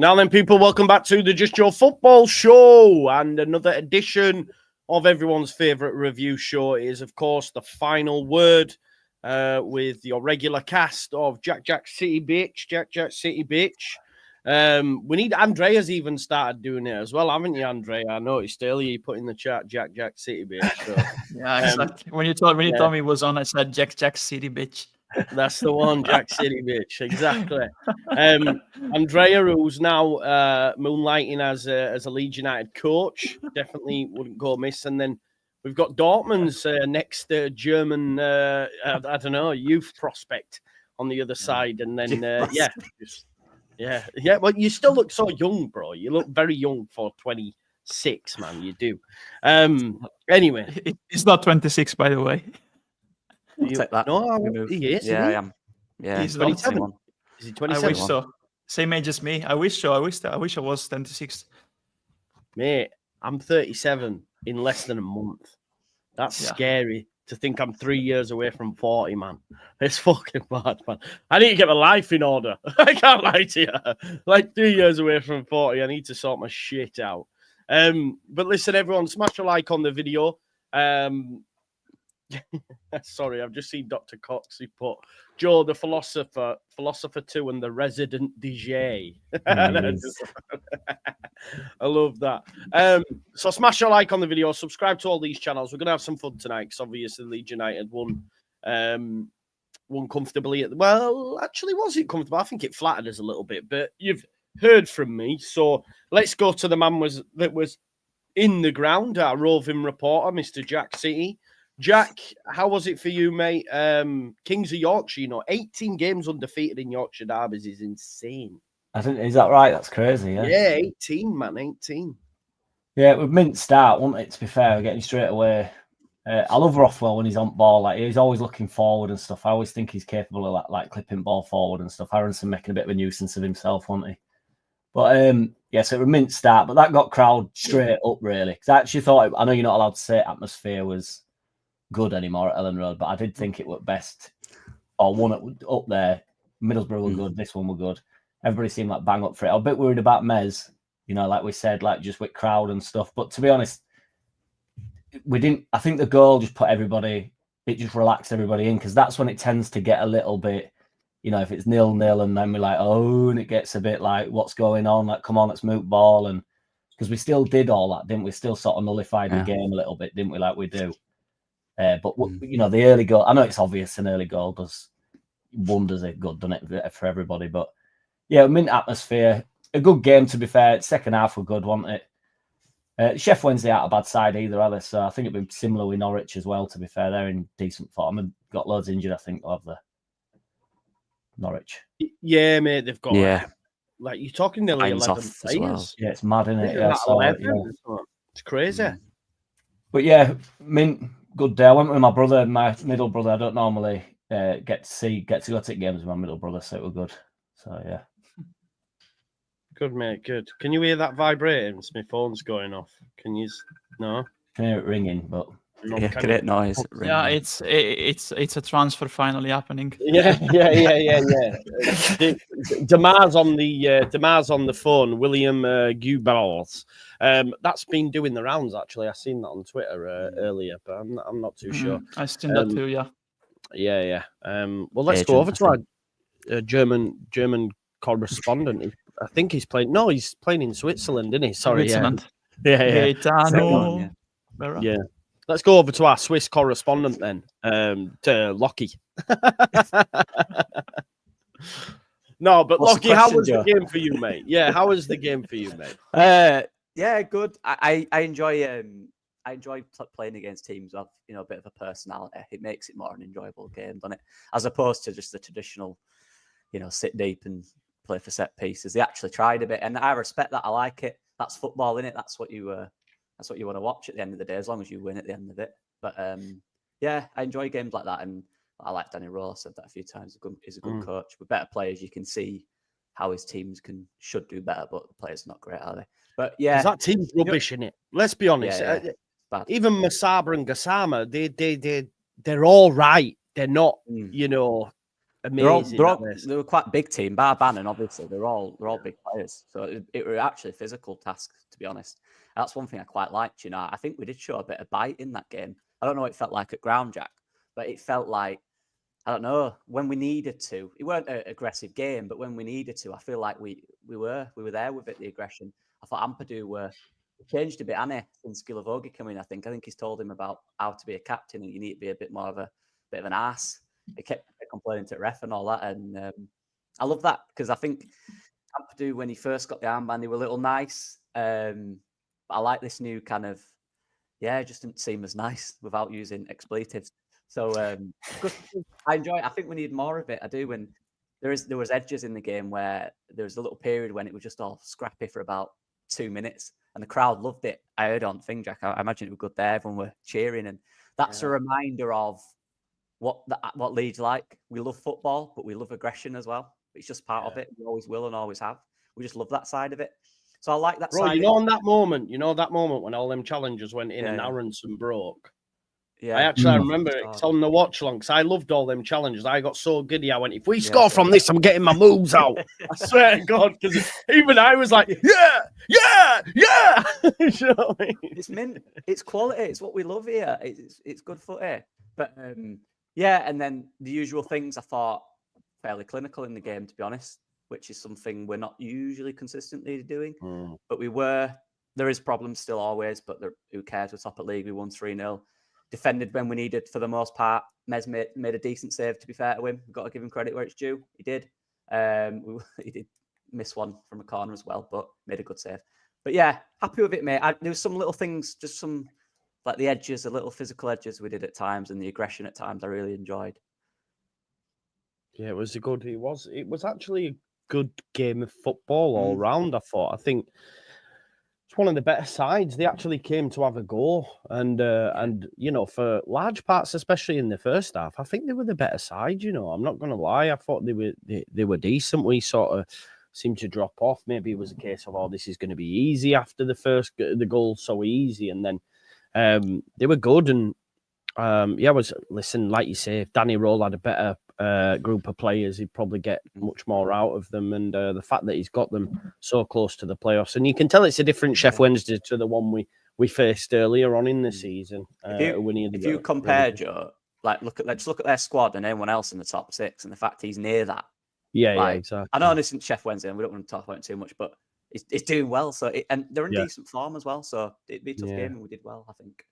Now then, people, welcome back to the Just Your Football Show and another edition of everyone's favourite review show. It is, of course, the final word with your regular cast of Jack City Bitch. We need Andrea's even started doing it as well, haven't you, Andrea? I noticed earlier you put in the chat Jack City Bitch. So, yeah, exactly. When you told me it was on, I said Jack City Bitch. That's the one, Jack City Bitch. Exactly. Andrea, who's now moonlighting as a Leeds United coach, definitely wouldn't go miss. And then we've got Dortmund's next German, I don't know, youth prospect on the other side. And then, yeah. Well, you still look so young, bro. You look very young for 26, man. You do. Anyway. It's not 26, by the way. I'll take that. No, he is. Yeah, I am. Yeah, he's 27. Is he 27? I wish so. Same age as me. I wish so. I wish I was 26. Mate, I'm 37 in less than a month. That's scary to think I'm 3 years away from 40, man. It's fucking bad, man. I need to get my life in order. I can't lie to you. Like 3 years away from 40, I need to sort my shit out. But listen, everyone, smash a like on the video. Sorry, I've just seen Dr. Cox. He put Joe the philosopher 2 and the resident DJ. I love that. So smash a like on the video, subscribe to all these channels. We're gonna have some fun tonight because obviously Leeds United won comfortably. Actually, was it comfortable? I think it flattered us a little bit, but you've heard from me. So let's go to the man that was in the ground, our roving reporter, Mr. Jack City. Jack, how was it for you, mate? Kings of Yorkshire, 18 games undefeated in Yorkshire derbies is insane. Is that right? That's crazy, yeah? Yeah, 18, man, 18. Yeah, we've mint start, wasn't it, to be fair? We're getting straight away. I love Rothwell when he's on ball. Like, he's always looking forward and stuff. I always think he's capable of like clipping ball forward and stuff. Aronson making a bit of a nuisance of himself, wasn't he? But, so it was mint start, but that got crowd straight up, really. Because I actually thought, I know you're not allowed to say atmosphere was good anymore at Ellen Road, but I did think it were best, or one up there. Middlesbrough were good, this one were good. Everybody seemed like bang up for it. I was a bit worried about Mez, like we said, like just with crowd and stuff. But to be honest, we didn't. I think the goal just put everybody, it just relaxed everybody in, because that's when it tends to get a little bit, if it's 0-0 and then we're like, and it gets a bit like, what's going on? Like, come on, let's move ball. And because we still did all that, didn't we? Still sort of nullified the game a little bit, didn't we? Like we do. But the early goal, I know it's obvious an early goal does wonders. It good, doesn't it, for everybody? But yeah, mint atmosphere, a good game to be fair. Second half were good, wasn't it? Sheffield Wednesday aren't a bad side either, are they? So I think it'd be similar with Norwich as well. To be fair, they're in decent form and got loads injured. I think of the Norwich. Yeah, mate, they've got like you're talking nearly 11 players. Well. Yeah, it's mad, isn't it? It's crazy. But yeah, mint. Good day. I went with my brother, my middle brother. I don't normally get to go to games with my middle brother, so it was good. So yeah, good, mate. Good. Can you hear that vibrating? My phone's going off. Can you? No. Can hear it ringing, but great noise. Yeah, it's a transfer finally happening. Yeah. Demar's on the phone. William Gubals. That's been doing the rounds, actually. I seen that on Twitter earlier, but I'm not too sure. I seen that too, yeah. Yeah. Well, let's go over to our German correspondent. I think he's playing. No, he's playing in Switzerland, isn't he? Sorry, Switzerland. Yeah. Let's go over to our Swiss correspondent then, to Lockie. No, but Lockie, how was the game for you, mate? Yeah, how was the game for you, mate? Yeah, good. I enjoy playing against teams with a bit of a personality. It makes it more an enjoyable game, doesn't it? As opposed to just the traditional, sit deep and play for set pieces. They actually tried a bit, and I respect that. I like it. That's football, innit? That's what you want to watch at the end of the day, as long as you win at the end of it. But I enjoy games like that, and I like Danny Rose. Said that a few times. He's a good coach. With better players, you can see how his teams should do better, but the players are not great, are they? But yeah, that team's rubbish, innit? Let's be honest. Even Masaba and Gassama, they're all right. They're not, amazing. They were quite a big team. Bar Bannon, obviously, they're all big players. So it were actually a physical task, to be honest. That's one thing I quite liked. You know, I think we did show a bit of bite in that game. I don't know what it felt like at Ground Jack, but it felt like, I don't know, when we needed to. It weren't an aggressive game, but when we needed to, I feel like we were there with it, the aggression. I thought Ampadu changed a bit, Annie, since Gilavogi came in. I think he's told him about how to be a captain and you need to be a bit more of a bit of an ass. He kept complaining to ref and all that, and I love that because I think Ampadu, when he first got the armband, they were a little nice. But I like this new kind of, it just didn't seem as nice without using expletives. So good. I enjoy it. I think we need more of it. I do. When there was edges in the game where there was a little period when it was just all scrappy for about 2 minutes, and the crowd loved it. I heard on Thing Jack. I imagine it was good there. Everyone were cheering, and that's a reminder of what Leeds like. We love football, but we love aggression as well. It's just part of it. We always will and always have. We just love that side of it. So I like that side. You know, on that moment, when all them challengers went in and Aronson broke. Yeah, I remember it's on the watch along because I loved all them challenges. I got so giddy. I went, if we score from this, I'm getting my moves out. I swear to God, because even I was like, yeah. You know what I mean? It's mint. It's quality. It's what we love here. It's good footy. But and then the usual things I thought fairly clinical in the game, to be honest, which is something we're not usually consistently doing. But we were. There is problems still always, but who cares? We're top of league. We won 3-0. Defended when we needed for the most part. Mez made a decent save, to be fair to him. We've got to give him credit where it's due. He did. He did miss one from a corner as well, but made a good save. But yeah, happy with it, mate. There was some little things, just some, like the edges, the little physical edges we did at times and the aggression at times I really enjoyed. Yeah, it was actually a good game of football all round, I thought. I think it's one of the better sides. They actually came to have a go, and for large parts, especially in the first half, I think they were the better side. I'm not going to lie. I thought they were decent. We sort of seemed to drop off. Maybe it was a case of, this is going to be easy after the goal, so easy, and then they were good. And like you say, if Danny Roll had a better group of players, he'd probably get much more out of them. And the fact that he's got them so close to the playoffs, and you can tell it's a different Sheffield Wednesday to the one we faced earlier on in the season. If you compare, Joe, let's look at their squad and anyone else in the top six, and the fact he's near that. Yeah, exactly. I know this isn't Sheffield Wednesday, and we don't want to talk about it too much, but it's doing well. So and they're in decent form as well. So it'd be a tough game, and we did well, I think.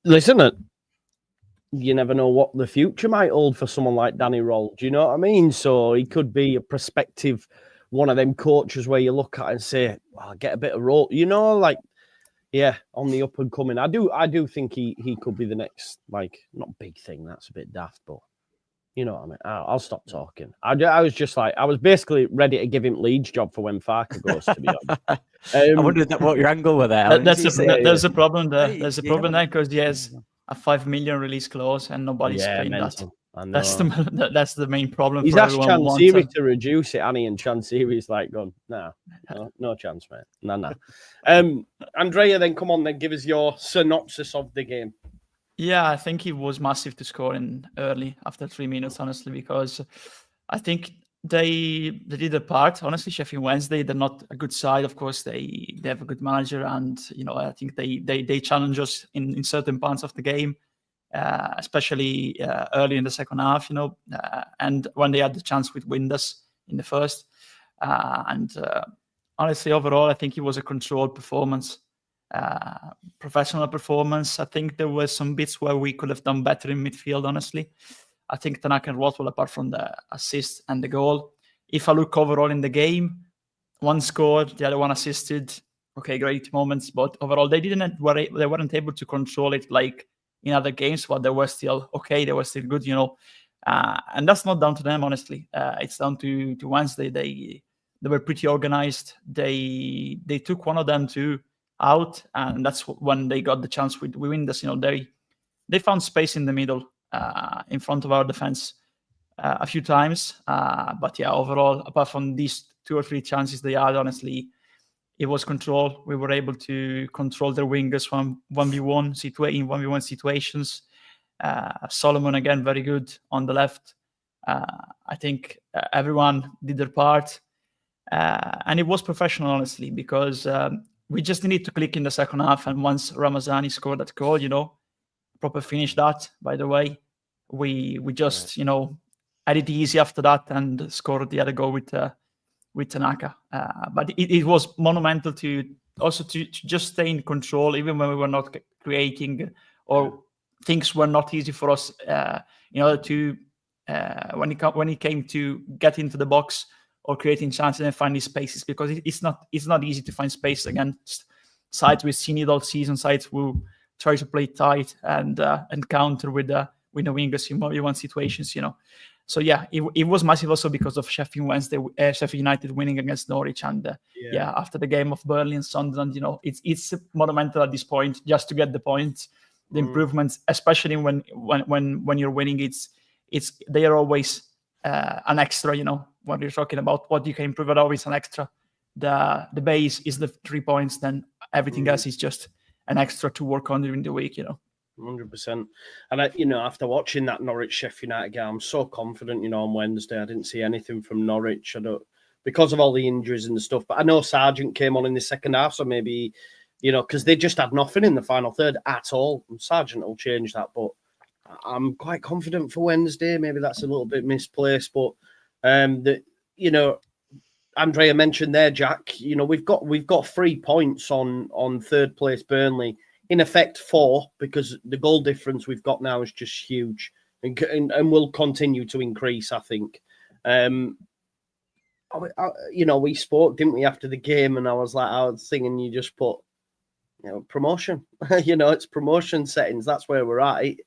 Listen, you never know what the future might hold for someone like Danny Roll. Do you know what I mean? So he could be a prospective one of them coaches where you look at and say, well, get a bit of role. On the up and coming. I do think he could be the next, not big thing. That's a bit daft, but you know what I mean. I'll stop talking. I was just I was basically ready to give him Leeds job for when Farke goes, to be honest. I wondered what your angle was there. There's a problem there. There's a problem there because he has a 5 million release clause and nobody's paying that. That's the main problem. He's asked Chansiri to reduce it, Annie, and Chansiri's gone, no chance, mate. No. Andrea, then come on, then give us your synopsis of the game. Yeah, I think it was massive to score in early after 3 minutes, honestly, because I think they did their part. Honestly, Sheffield Wednesday, they're not a good side. Of course, they have a good manager, and I think they challenge us in certain parts of the game, especially early in the second half. And when they had the chance with Windus in the first, honestly, overall, I think it was a controlled performance. Professional performance. I think there were some bits where we could have done better in midfield, honestly. I think Tanaka and Rothwell, apart from the assist and the goal, if I look overall in the game, one scored, the other one assisted. Okay, great moments, but overall they weren't able to control it like in other games, but they were still okay, they were still good, and that's not down to them, honestly. It's down to Wednesday. They were pretty organized. They took one of them out, and that's when they got the chance with Windus. They found space in the middle in front of our defense a few times, but overall, apart from these 2 or 3 chances they had, honestly, it was control. We were able to control their wingers from 1v1 situations. Solomon again very good on the left. I think everyone did their part, and it was professional, honestly, because we just needed to click in the second half. And once Ramazani scored that goal, proper finish that, by the way, we just had it easy after that and scored the other goal with Tanaka. But it was monumental to just stay in control, even when we were not creating or things were not easy for us. In order to when it came to get into the box or creating chances and finding spaces, because it's not easy to find space against sides we've seen it all season, sides who try to play tight and counter with the wingers in 1v1 situations, So yeah, it was massive also because of Sheffield Wednesday, Sheffield United winning against Norwich, and after the game of Burnley and Sunderland, it's monumental at this point just to get the points, the improvements, especially when you're winning. They are always an extra, when you're talking about what you can improve, at always an extra. The base is the 3 points, then everything else is just an extra to work on during the week, 100%. And after watching that Norwich Sheffield United game, I'm so confident. On Wednesday, I didn't see anything from Norwich. Because of all the injuries and the stuff. But I know Sargent came on in the second half, so maybe because they just had nothing in the final third at all. And Sargent will change that, but I'm quite confident for Wednesday. Maybe that's a little bit misplaced, but Andrea mentioned there, Jack. We've got 3 points on third place Burnley. In effect, 4, because the goal difference we've got now is just huge and will continue to increase, I think. We spoke, didn't we, after the game, and I was thinking you just put, promotion. It's promotion settings. That's where we're at.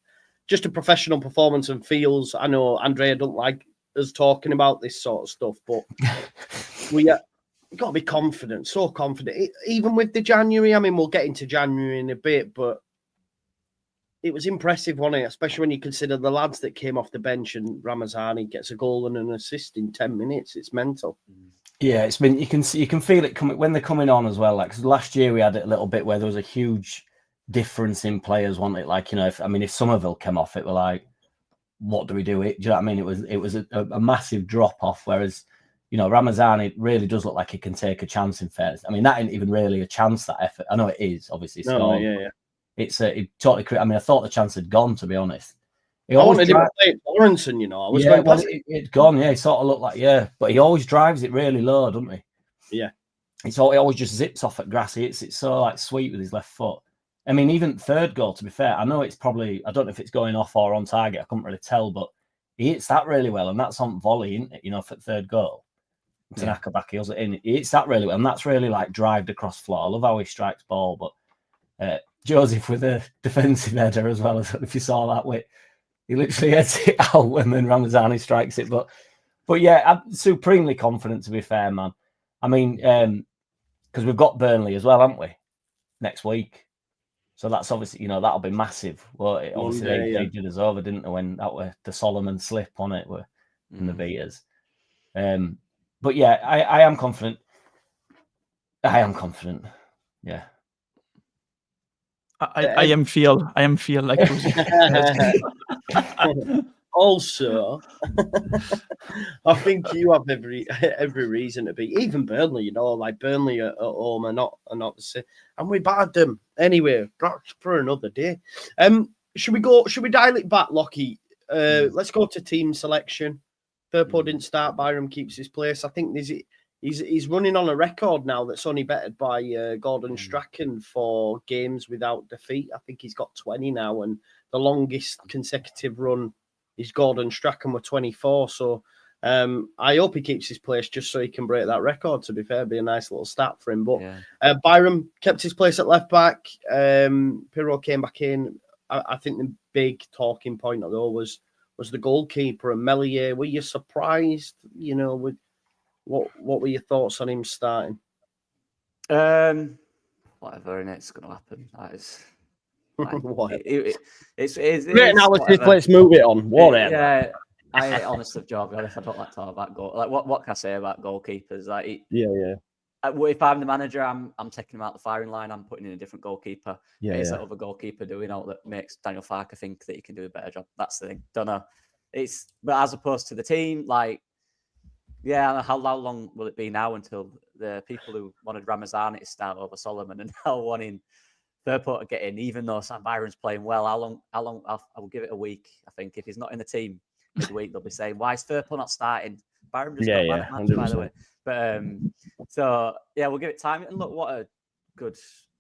Just a professional performance and feels. I know Andrea don't like us talking about this sort of stuff, but we got to be confident, so confident. Even with the January, we'll get into January in a bit, but it was impressive, wasn't it? Especially when you consider the lads that came off the bench and Ramazani gets a goal and an assist in 10 minutes. It's mental. Yeah, it's been. You can feel it coming when they're coming on as well. Like, cause last year we had it a little bit where there was a huge difference in players. Wasn't it? Like, if Somerville came off, it were like, what do we do? Do you know what I mean? It was a massive drop off. Whereas, Ramazani really does look like he can take a chance. In fairness, that ain't even really a chance. That effort. I know it is. Obviously, It's totally. I thought the chance had gone. To be honest, I wanted him to play Lawrenson. I was going past it'd gone. Yeah, he sort of looked like but he always drives it really low, doesn't he? Yeah, he always just zips off at grass. It's so like sweet with his left foot. Even third goal. To be fair, I know it's probably. I don't know if it's going off or on target. I couldn't really tell, but he hits that really well, and that's on volley, isn't it? For third goal. Tanaka back heels it in. He hits that really well, and that's really like drived across floor. I love how he strikes ball, but Joseph with a defensive header as well. As if you saw that way, he literally heads it out and then Ramazani strikes it. But yeah, I'm supremely confident. To be fair, man. Because we've got Burnley as well, haven't we? Next week. So that's obviously, that'll be massive. Well, obviously they did us over, didn't they? When that were the Solomon slip on it were in the beaters. But yeah, I am confident. Yeah. I am feel like also, I think you have every reason to be. Even Burnley, like Burnley at home are not the same, and we battered them anyway. That's for another day. Should we dial it back, Lockie? Let's go to team selection. Firpo didn't start. Byram keeps his place. I think he's running on a record now that's only bettered by Gordon Strachan for games without defeat. I think he's got 20 now, and the longest consecutive run is Gordon Strachan with 24. So I hope he keeps his place just so he can break that record. To be fair, it'd be a nice little stat for him. But Byram kept his place at left back. Pirro came back in. I think the big talking point though was the goalkeeper and Melier. Were you surprised? With what were your thoughts on him starting? Whatever, and it's going to happen. That is. It's great analysis. Let's move it on. Whatever. Yeah, I honestly, job. If I don't like talking about goal, like what can I say about goalkeepers? Like, if I'm the manager, I'm taking him out the firing line. I'm putting in a different goalkeeper. It's that other goalkeeper doing all that makes Daniel Farke think that he can do a better job. That's the thing. Don't know. But as opposed to the team, like, yeah, how long will it be now until the people who wanted Ramazani to start over Solomon and now wanting Firpo to get in, even though Sam Byram's playing well? How long? I will give it a week. I think if he's not in the team midweek, they'll be saying, "Why is Firpo not starting?" Byram just got man at match, by the way. But so yeah, we'll give it time. And look, what a good.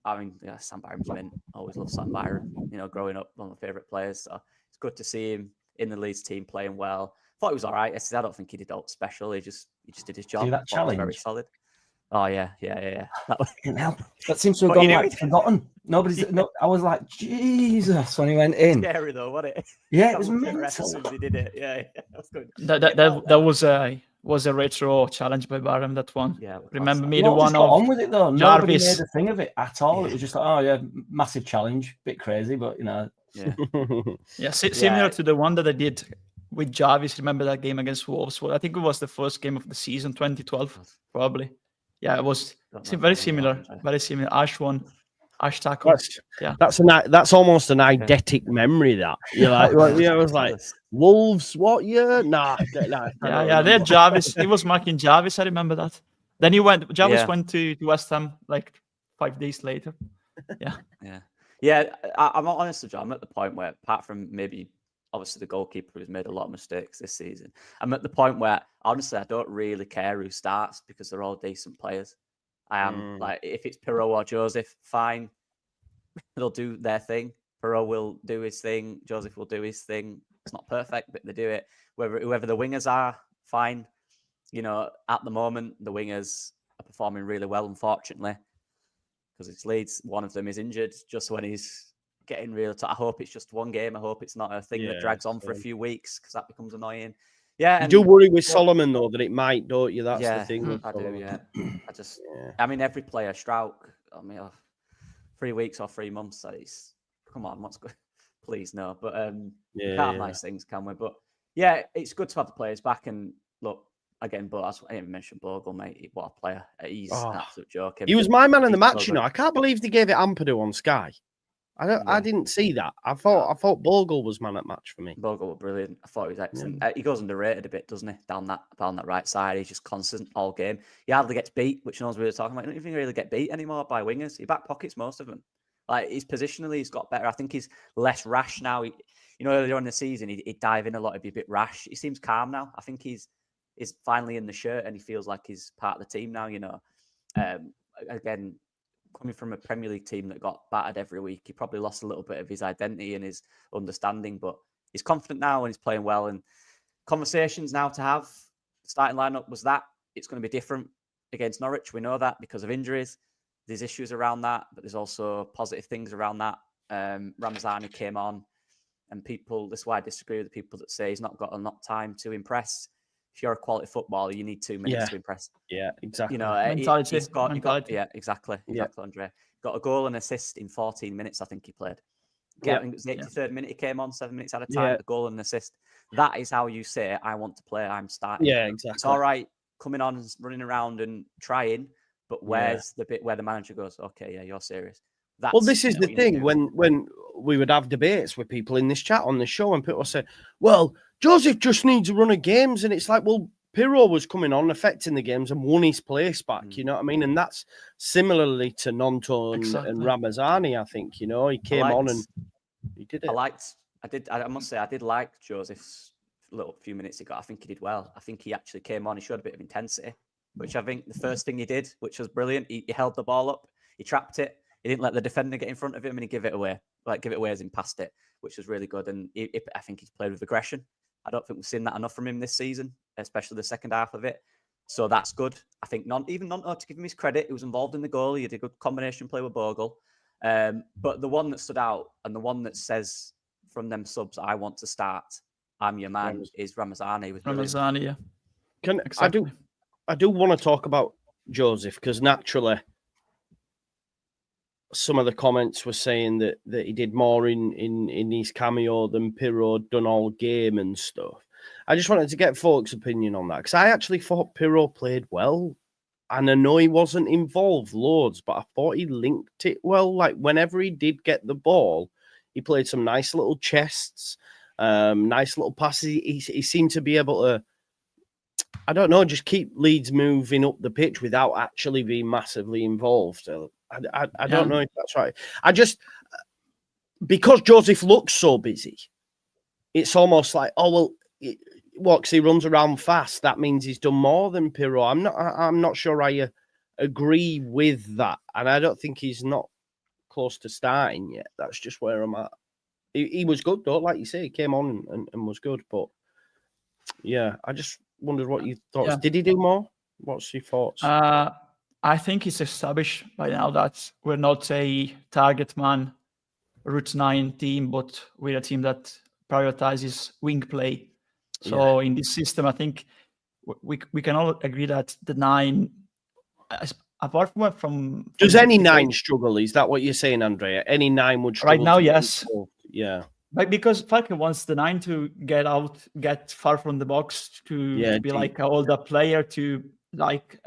I mean, yeah, Sam Byram's mint. Always loved Sam Byram. You know, growing up, one of my favourite players. So it's good to see him in the Leeds team playing well. Thought he was all right. I don't think he did all special. He just did his job. See that challenge? Very solid. Oh yeah. That seems to have gone like forgotten. I was like, Jesus, when he went in. Scary though, wasn't it? Yeah, it was mental. He did it. Yeah. That's good. That was a retro challenge by Byram. That one. Yeah. Remember me, the one on with it though. Nobody Jarvis. made a thing of it at all. It was just like, oh yeah, massive challenge, bit crazy, but you know. Yeah. Yeah, similar to the one that I did with Jarvis. Remember that game against Wolves? Well, I think it was the first game of the season, 2012, probably. Yeah, it was very similar. Very similar. Ash tackle. That's almost an eidetic memory. That you're like, I was like, Wolves. What year? Nah. Yeah. They're Jarvis. He was marking Jarvis. I remember that. Then Jarvis went to West Ham like 5 days later. Yeah. I'm honest with you. I'm at the point where, apart from maybe obviously the goalkeeper who's made a lot of mistakes this season, I'm at the point where honestly I don't really care who starts because they're all decent players. I am like, if it's Pirot or Joseph, fine. They'll do their thing. Pirot will do his thing. Joseph will do his thing. It's not perfect, but they do it. Whoever the wingers are, fine. You know, at the moment, the wingers are performing really well, unfortunately, because it's Leeds. One of them is injured just when he's getting real. I hope it's just one game. I hope it's not a thing that drags on for a few weeks because that becomes annoying. Yeah, you do worry with Solomon though that it might, don't you? That's the thing. I do. Yeah, I mean, every player, Strauch. I mean, 3 weeks or 3 months. Come on, what's good? Please no. But can't have nice things, can we? But yeah, it's good to have the players back. And look again, but I didn't even mention Bogle, mate. What a player! He's an absolute joke. He was my man in the match. You know, I can't believe they gave it Ampadu on Sky. I didn't see that. I thought Bogle was man at match for me. Bogle was brilliant. I thought he was excellent. He goes underrated a bit, doesn't he? Down that right side, he's just constant all game. He hardly gets beat, which knows we were talking about. He don't even really get beat anymore by wingers. He back pockets most of them. Like he's positionally, he's got better. I think he's less rash now. Earlier on in the season, he'd dive in a lot. He'd be a bit rash. He seems calm now. I think he's finally in the shirt and he feels like he's part of the team now. Again, coming from a Premier League team that got battered every week, he probably lost a little bit of his identity and his understanding, but he's confident now and he's playing well. And conversations now to have, starting lineup was that. It's going to be different against Norwich. We know that because of injuries. There's issues around that, but there's also positive things around that. Ramazani came on and this is why I disagree with the people that say he's not got enough time to impress. If you're a quality footballer, you need 2 minutes to impress. Yeah, exactly. Mentality. Exactly, Andre. Got a goal and assist in 14 minutes, I think he played. I think it was the 83rd minute he came on, 7 minutes at a time, a goal and an assist. That is how you say, I want to play, I'm starting. Yeah, exactly. It's all right coming on and running around and trying, but where's the bit where the manager goes, okay, yeah, you're serious. This is the thing, when we would have debates with people in this chat on the show and people say, well, Joseph just needs a run of games. And it's like, well, Pirot was coming on, affecting the games and won his place back, you know what I mean? And that's similarly to Nonto and Ramazani, I think, he came on and he did it. I must say, I did like Joseph's little few minutes he got. I think he did well. I think he actually came on, he showed a bit of intensity, which I think the first thing he did, which was brilliant, he held the ball up, he trapped it, he didn't let the defender get in front of him and he gave it away as in past it, which was really good. And I think he's played with aggression. I don't think we've seen that enough from him this season, especially the second half of it. So that's good. I think Nonto, to give him his credit, he was involved in the goal. He did a good combination play with Bogle. But the one that stood out and the one that says from them subs, I want to start, I'm your man, is Ramazani. Ramazani, yeah. Exactly. I do want to talk about Joseph because naturally some of the comments were saying that he did more in his cameo than Pirot done all game and stuff. I just wanted to get folks' opinion on that because I actually thought Pirot played well. And I know he wasn't involved loads, but I thought he linked it well. Like whenever he did get the ball, he played some nice little chests. Nice little passes. He seemed to be able to, I don't know, just keep Leeds moving up the pitch without actually being massively involved. I don't know if that's right. Because Joseph looks so busy, it's almost like, oh, well, what, 'cause he runs around fast, that means he's done more than Pirot. I'm not sure I agree with that. And I don't think he's not close to starting yet. That's just where I'm at. He was good, though, like you say. He came on and was good. But, yeah, I just wondered what you thought. Yeah. Did he do more? What's your thoughts? I think it's established by now that we're not a target man, route 9 team, but we're a team that prioritizes wing play. So in this system, I think we can all agree that the 9, apart from does any 9 struggle? Is that what you're saying, Andrea? Any 9 would struggle right now? Yes. Yeah. But because Farke wants the 9 to get far from the box, to be like an older player, to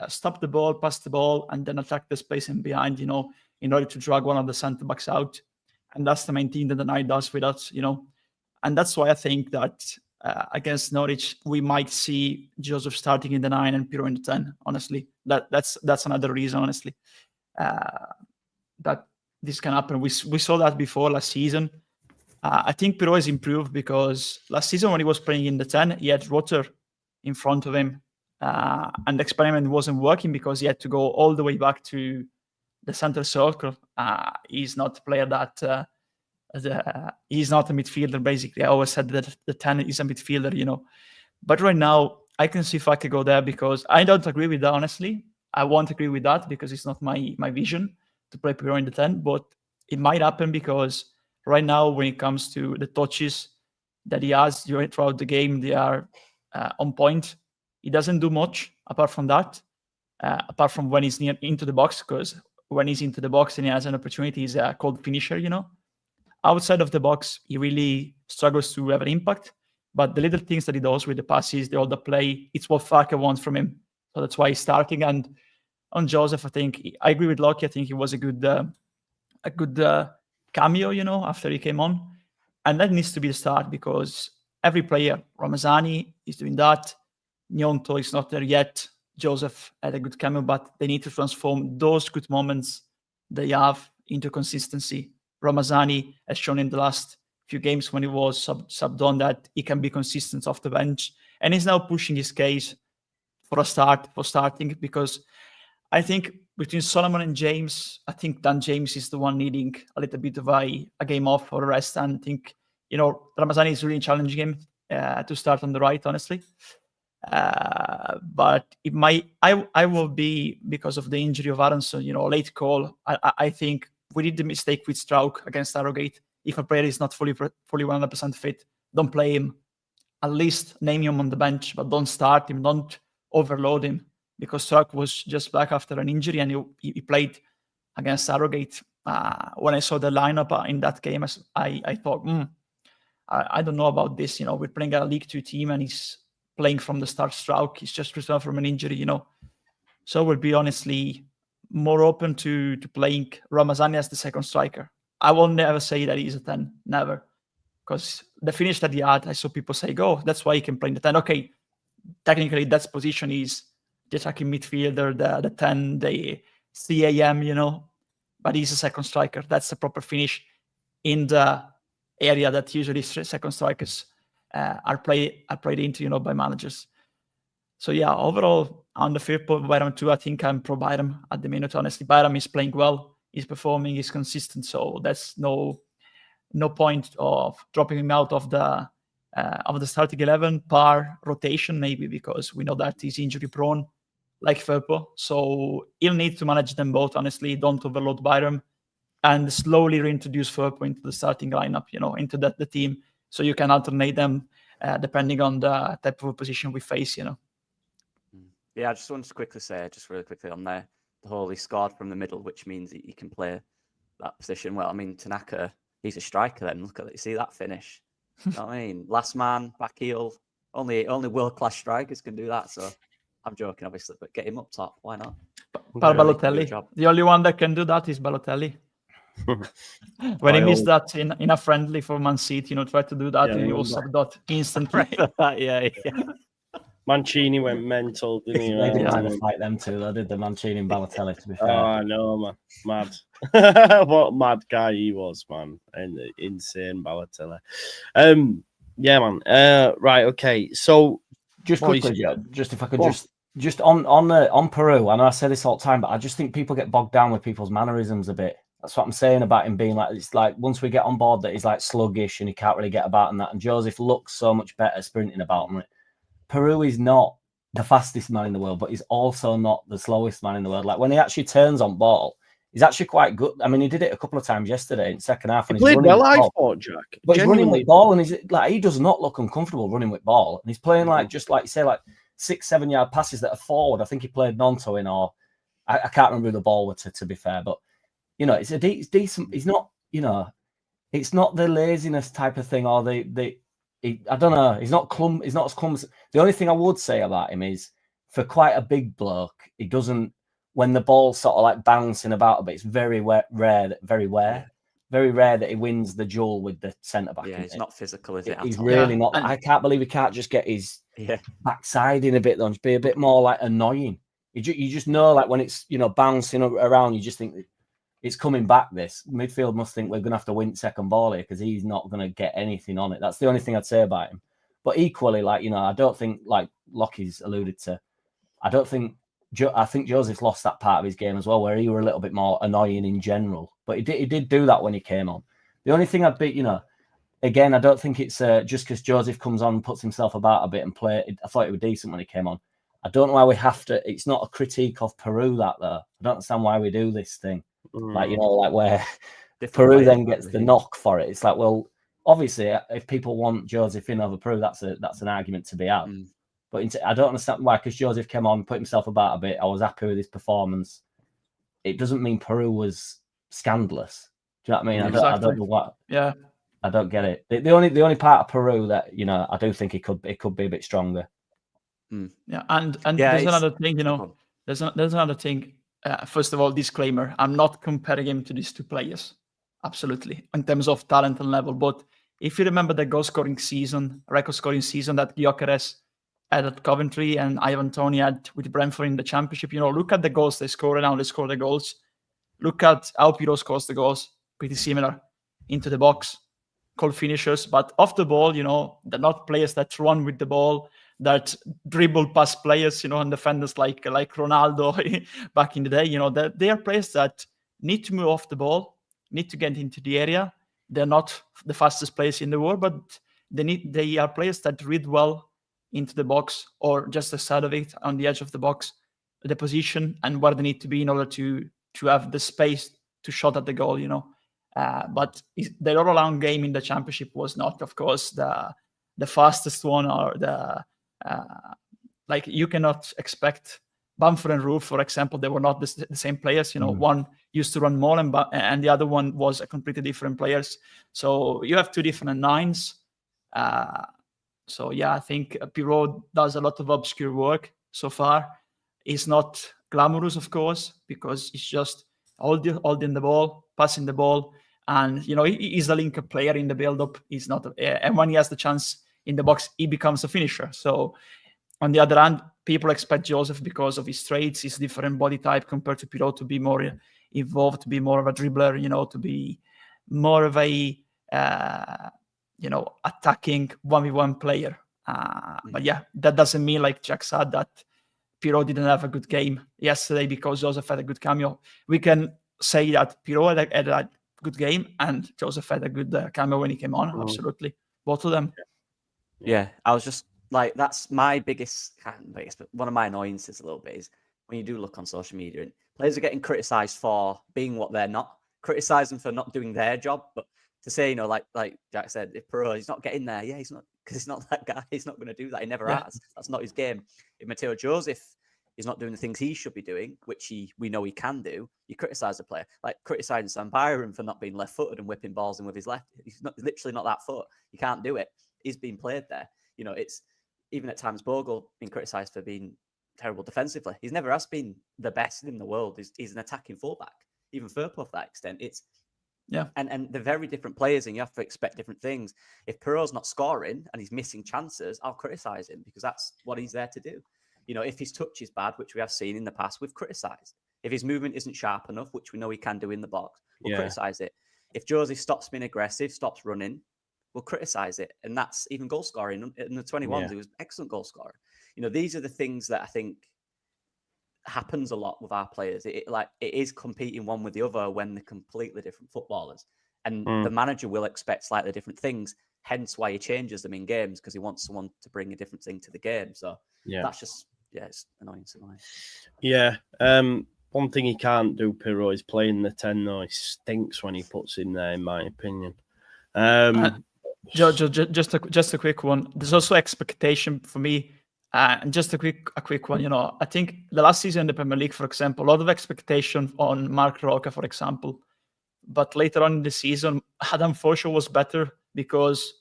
stop the ball, pass the ball, and then attack the space in behind, in order to drag one of the centre backs out. And that's the main thing that the 9 does with us, And that's why I think that against Norwich, we might see Joseph starting in the 9 and Pirot in the 10, honestly. That's another reason, honestly, that this can happen. We saw that before last season. I think Pirot has improved because last season when he was playing in the 10, he had Rotter in front of him. And the experiment wasn't working because he had to go all the way back to the center circle. He's not a player that... he's not a midfielder, basically. I always said that the 10 is a midfielder, But right now, I can see Farke go there because I don't agree with that, honestly. I won't agree with that because it's not my vision to play Pirot in the 10. But it might happen because right now, when it comes to the touches that he has throughout the game, they are on point. He doesn't do much apart from that, apart from when he's into the box, because when he's into the box and he has an opportunity, he's a cold finisher, Outside of the box, he really struggles to have an impact. But the little things that he does with the passes, the older play, it's what Farke wants from him. So that's why he's starting. And on Joseph, I agree with Lockie. I think he was a good cameo, after he came on. And that needs to be the start because every player, Ramazani is doing that. Nyonto is not there yet. Joseph had a good cameo, but they need to transform those good moments they have into consistency. Ramazani has shown in the last few games when he was subbed on that he can be consistent off the bench. And he's now pushing his case for starting, because I think between Solomon and James, I think Dan James is the one needing a little bit of a game off or a rest. And I think, Ramazani is really challenging him to start on the right, honestly. But it might, I will be, because of the injury of Aronson, late call. I think we did the mistake with Strauch against Arrogate. If a player is not fully 100% fit, don't play him. At least name him on the bench, but don't start him, don't overload him, because Strauch was just back after an injury and he played against Arrogate. When I saw the lineup in that game, I thought, I don't know about this. We're playing a League 2 team and he's playing from the start. Strauch, he's just returned from an injury, So we'll be honestly more open to playing Ramazani as the second striker. I will never say that he's a 10, never. Because the finish that he had, I saw people say, that's why he can play in the 10. Okay, technically that position is the attacking midfielder, the 10, the CAM, but he's a second striker. That's the proper finish in the area that usually second strikers are played into, by managers. So yeah, overall, on the field for Byram 2, I think I'm pro Byram at the minute. Honestly, Byram is playing well, he's performing, he's consistent. So that's no point of dropping him out of the starting 11 par rotation, maybe, because we know that he's injury prone, like Firpo. So he'll need to manage them both. Honestly, don't overload Byram, and slowly reintroduce Firpo into the starting lineup, into the team, so you can alternate them depending on the type of position we face, Yeah, I just wanted to quickly say, just really quickly on there, the whole he scored from the middle, which means he can play that position well. I mean, Tanaka, he's a striker then. Look at it. You see that finish? You know what I mean? Last man, back heel. Only world-class strikers can do that. So I'm joking, obviously, but get him up top. Why not? Balotelli. The only one that can do that is Balotelli. When he missed that in a friendly for Man City, tried to do that, Yeah, and he I was remember. subbed out instantly. yeah. Mancini went mental, didn't he? They did Oh, kind of fight them two. They did the Mancini and Balotelli, to be fair. I know, man. Mad. What mad guy he was, man. And insane Balotelli. Yeah, man. Right, okay. So Just boys, quickly, Joe, just if I could go on. just on Peru, I know I say this all the time, but I just think people get bogged down with people's mannerisms a bit. That's what I'm saying about him being like, it's like once we get on board that he's like sluggish and he can't really get about and that. And Joseph looks so much better sprinting about him. Peru is not the fastest man in the world, but he's also not the slowest man in the world. Like when he actually turns on ball, he's actually quite good. I mean, he did it a couple of times yesterday in the second half. He And played he's running well, with I ball. thought, Jack. But he's running Genuinely. with ball, and he's like he does not look uncomfortable running with ball, and he's playing like just like you say, like 6-7 yard passes that are forward. I think he played Nonto in, or I can't remember who the ball were to be fair, but it's it's decent. He's not, it's not the laziness type of thing, or I don't know. He's not as clumsy. The only thing I would say about him is for quite a big bloke, he doesn't. When the ball's sort of like bouncing about a bit, it's very rare that he wins the duel with the centre back. Yeah, it's not physical, is it? He's at all? really Yeah, not. and- I can't believe he can't just get his Yeah. backside in a bit, though, and just be a bit more like annoying. You just know, like when it's bouncing around, you just think it's coming back. This midfield must think we're going to have to win second ball here because he's not going to get anything on it. That's the only thing I'd say about him. But equally, like I don't think, like Lockie's alluded to, I think Joseph lost that part of his game as well, where he were a little bit more annoying in general. But he did do that when he came on. The only thing I'd be, again, I don't think it's just because Joseph comes on and puts himself about a bit and play. I thought he was decent when he came on. I don't know why we have to. It's not a critique of Peru that though. I don't understand why we do this thing. Like like where Different Peru players, then gets aren't the they? knock for it. It's like, well, obviously, if people want Joseph in over Peru, that's an argument to be had. But I don't understand why, because Joseph came on, put himself about a bit. I was happy with his performance. It doesn't mean Peru was scandalous. Do you know what I mean? Exactly. I don't know what. Yeah. I don't get it. The only part of Peru that I do think it could be a bit stronger. Yeah, and Yeah, there's it's- another thing, there's another thing. First of all, disclaimer: I'm not comparing him to these two players, absolutely, in terms of talent and level. But if you remember the record scoring season that Gyökeres had at Coventry and Ivan Toney had with Brentford in the Championship, look at the goals they score and how they score the goals. Look at how Pirlo scores the goals, pretty similar, into the box, called finishers. But off the ball, they're not players that run with the ball, that dribble past players, and defenders like Ronaldo back in the day. They are players that need to move off the ball, need to get into the area. They're not the fastest players in the world, but they are players that read well into the box or just the side of it, on the edge of the box, the position and where they need to be in order to have the space to shot at the goal, but the all-around game in the Championship was not, of course, the fastest one, or the like you cannot expect Bamford and Roof, for example. They were not the same players. One used to run more, and the other one was a completely different players. So you have two different nines. So yeah, I think Pirlo does a lot of obscure work so far. It's not glamorous, of course, because it's just holding the ball, passing the ball, and he's a linker player in the build-up. He's not, and when he has the chance in the box, he becomes a finisher. So on the other hand, people expect Joseph, because of his traits, his different body type compared to Pirlo, to be more involved, to be more of a dribbler, to be more of a attacking 1v1 player. But yeah, that doesn't mean, like Jack said, that Pirlo didn't have a good game yesterday because Joseph had a good cameo. We can say that Pirlo had a good game and Joseph had a good cameo when he came on. Absolutely, both of them. Yeah, I was just like, that's my biggest, but one of my annoyances a little bit is when you do look on social media and players are getting criticised for being what they're not, criticised them for not doing their job. But to say, like Jack said, if Pirlo, he's not getting there, yeah, he's not, because he's not that guy. He's not going to do that. He never has. That's not his game. If Matteo Joseph is not doing the things he should be doing, which we know he can do, you criticise the player. Like criticising Sam Byron for not being left-footed and whipping balls in with his left. He's literally not that foot. You can't do it. He's being played there. It's even at times Bogle being criticised for being terrible defensively. He's never has been the best in the world. He's an attacking fullback. Even Firpo, to that extent, it's Yeah. And they're very different players, and you have to expect different things. If Perrault's not scoring and he's missing chances, I'll criticise him because that's what he's there to do. You know, if his touch is bad, which we have seen in the past, we've criticised. If his movement isn't sharp enough, which we know he can do in the box, we'll criticise it. If Josie stops being aggressive, stops running, we'll criticise it. And that's even goal scoring. In the 21s, he was an excellent goal scorer. You know, these are the things that I think happens a lot with our players. It is competing one with the other when they're completely different footballers. And the manager will expect slightly different things, hence why he changes them in games, because he wants someone to bring a different thing to the game. So that's just, it's annoying to annoying. Yeah. One thing he can't do, Pirro, is play in the 10, though. He stinks when he puts in there, in my opinion. Just a quick one. There's also expectation for me. And just a quick one, you know, I think the last season in the Premier League, for example, a lot of expectation on Mark Roca, for example. But later on in the season, Adam Forshaw was better because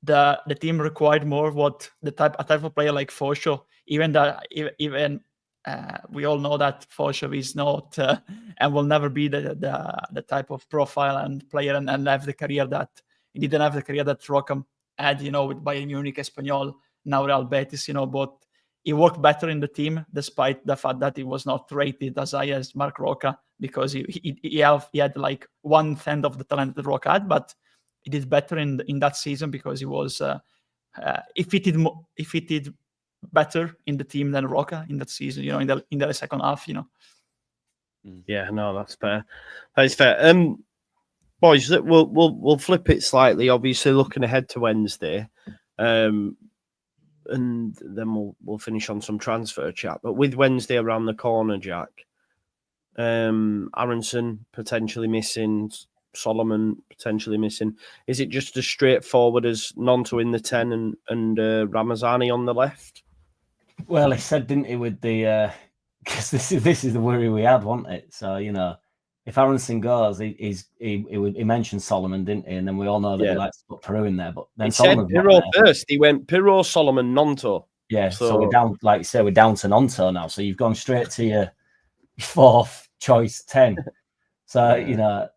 the team required more what a type of player like Forshaw. Even we all know that Forshaw is not and will never be the type of profile and player and have the career that he didn't have the career that Roca had, you know, with Bayern Munich, Espanyol, now Real Betis, you know, but he worked better in the team despite the fact that he was not rated as high as Mark Roca because he had like 1/10 of the talent that Roca had, but he did better in that season because he was he fitted better in the team than Roca in that season, you know, in the second half, you know. Yeah, no, that's fair. That's fair. Boys, we'll flip it slightly. Obviously, looking ahead to Wednesday. And then we'll finish on some transfer chat. But with Wednesday around the corner, Jack, Aronson potentially missing, Solomon potentially missing. Is it just as straightforward as Nonto in the 10 and Ramazani on the left? Well, he said, didn't he, with the because this is the worry we had, wasn't it? So, you know, if Aronson goes, he mentioned Solomon, didn't he? And then we all know that he likes to put Peru in there. But then he Solomon said Pirro first. He went Pirro, Solomon, Nonto. Yeah, so we're down, like you say, we're down to Nonto now. So you've gone straight to your fourth choice 10. So, you know,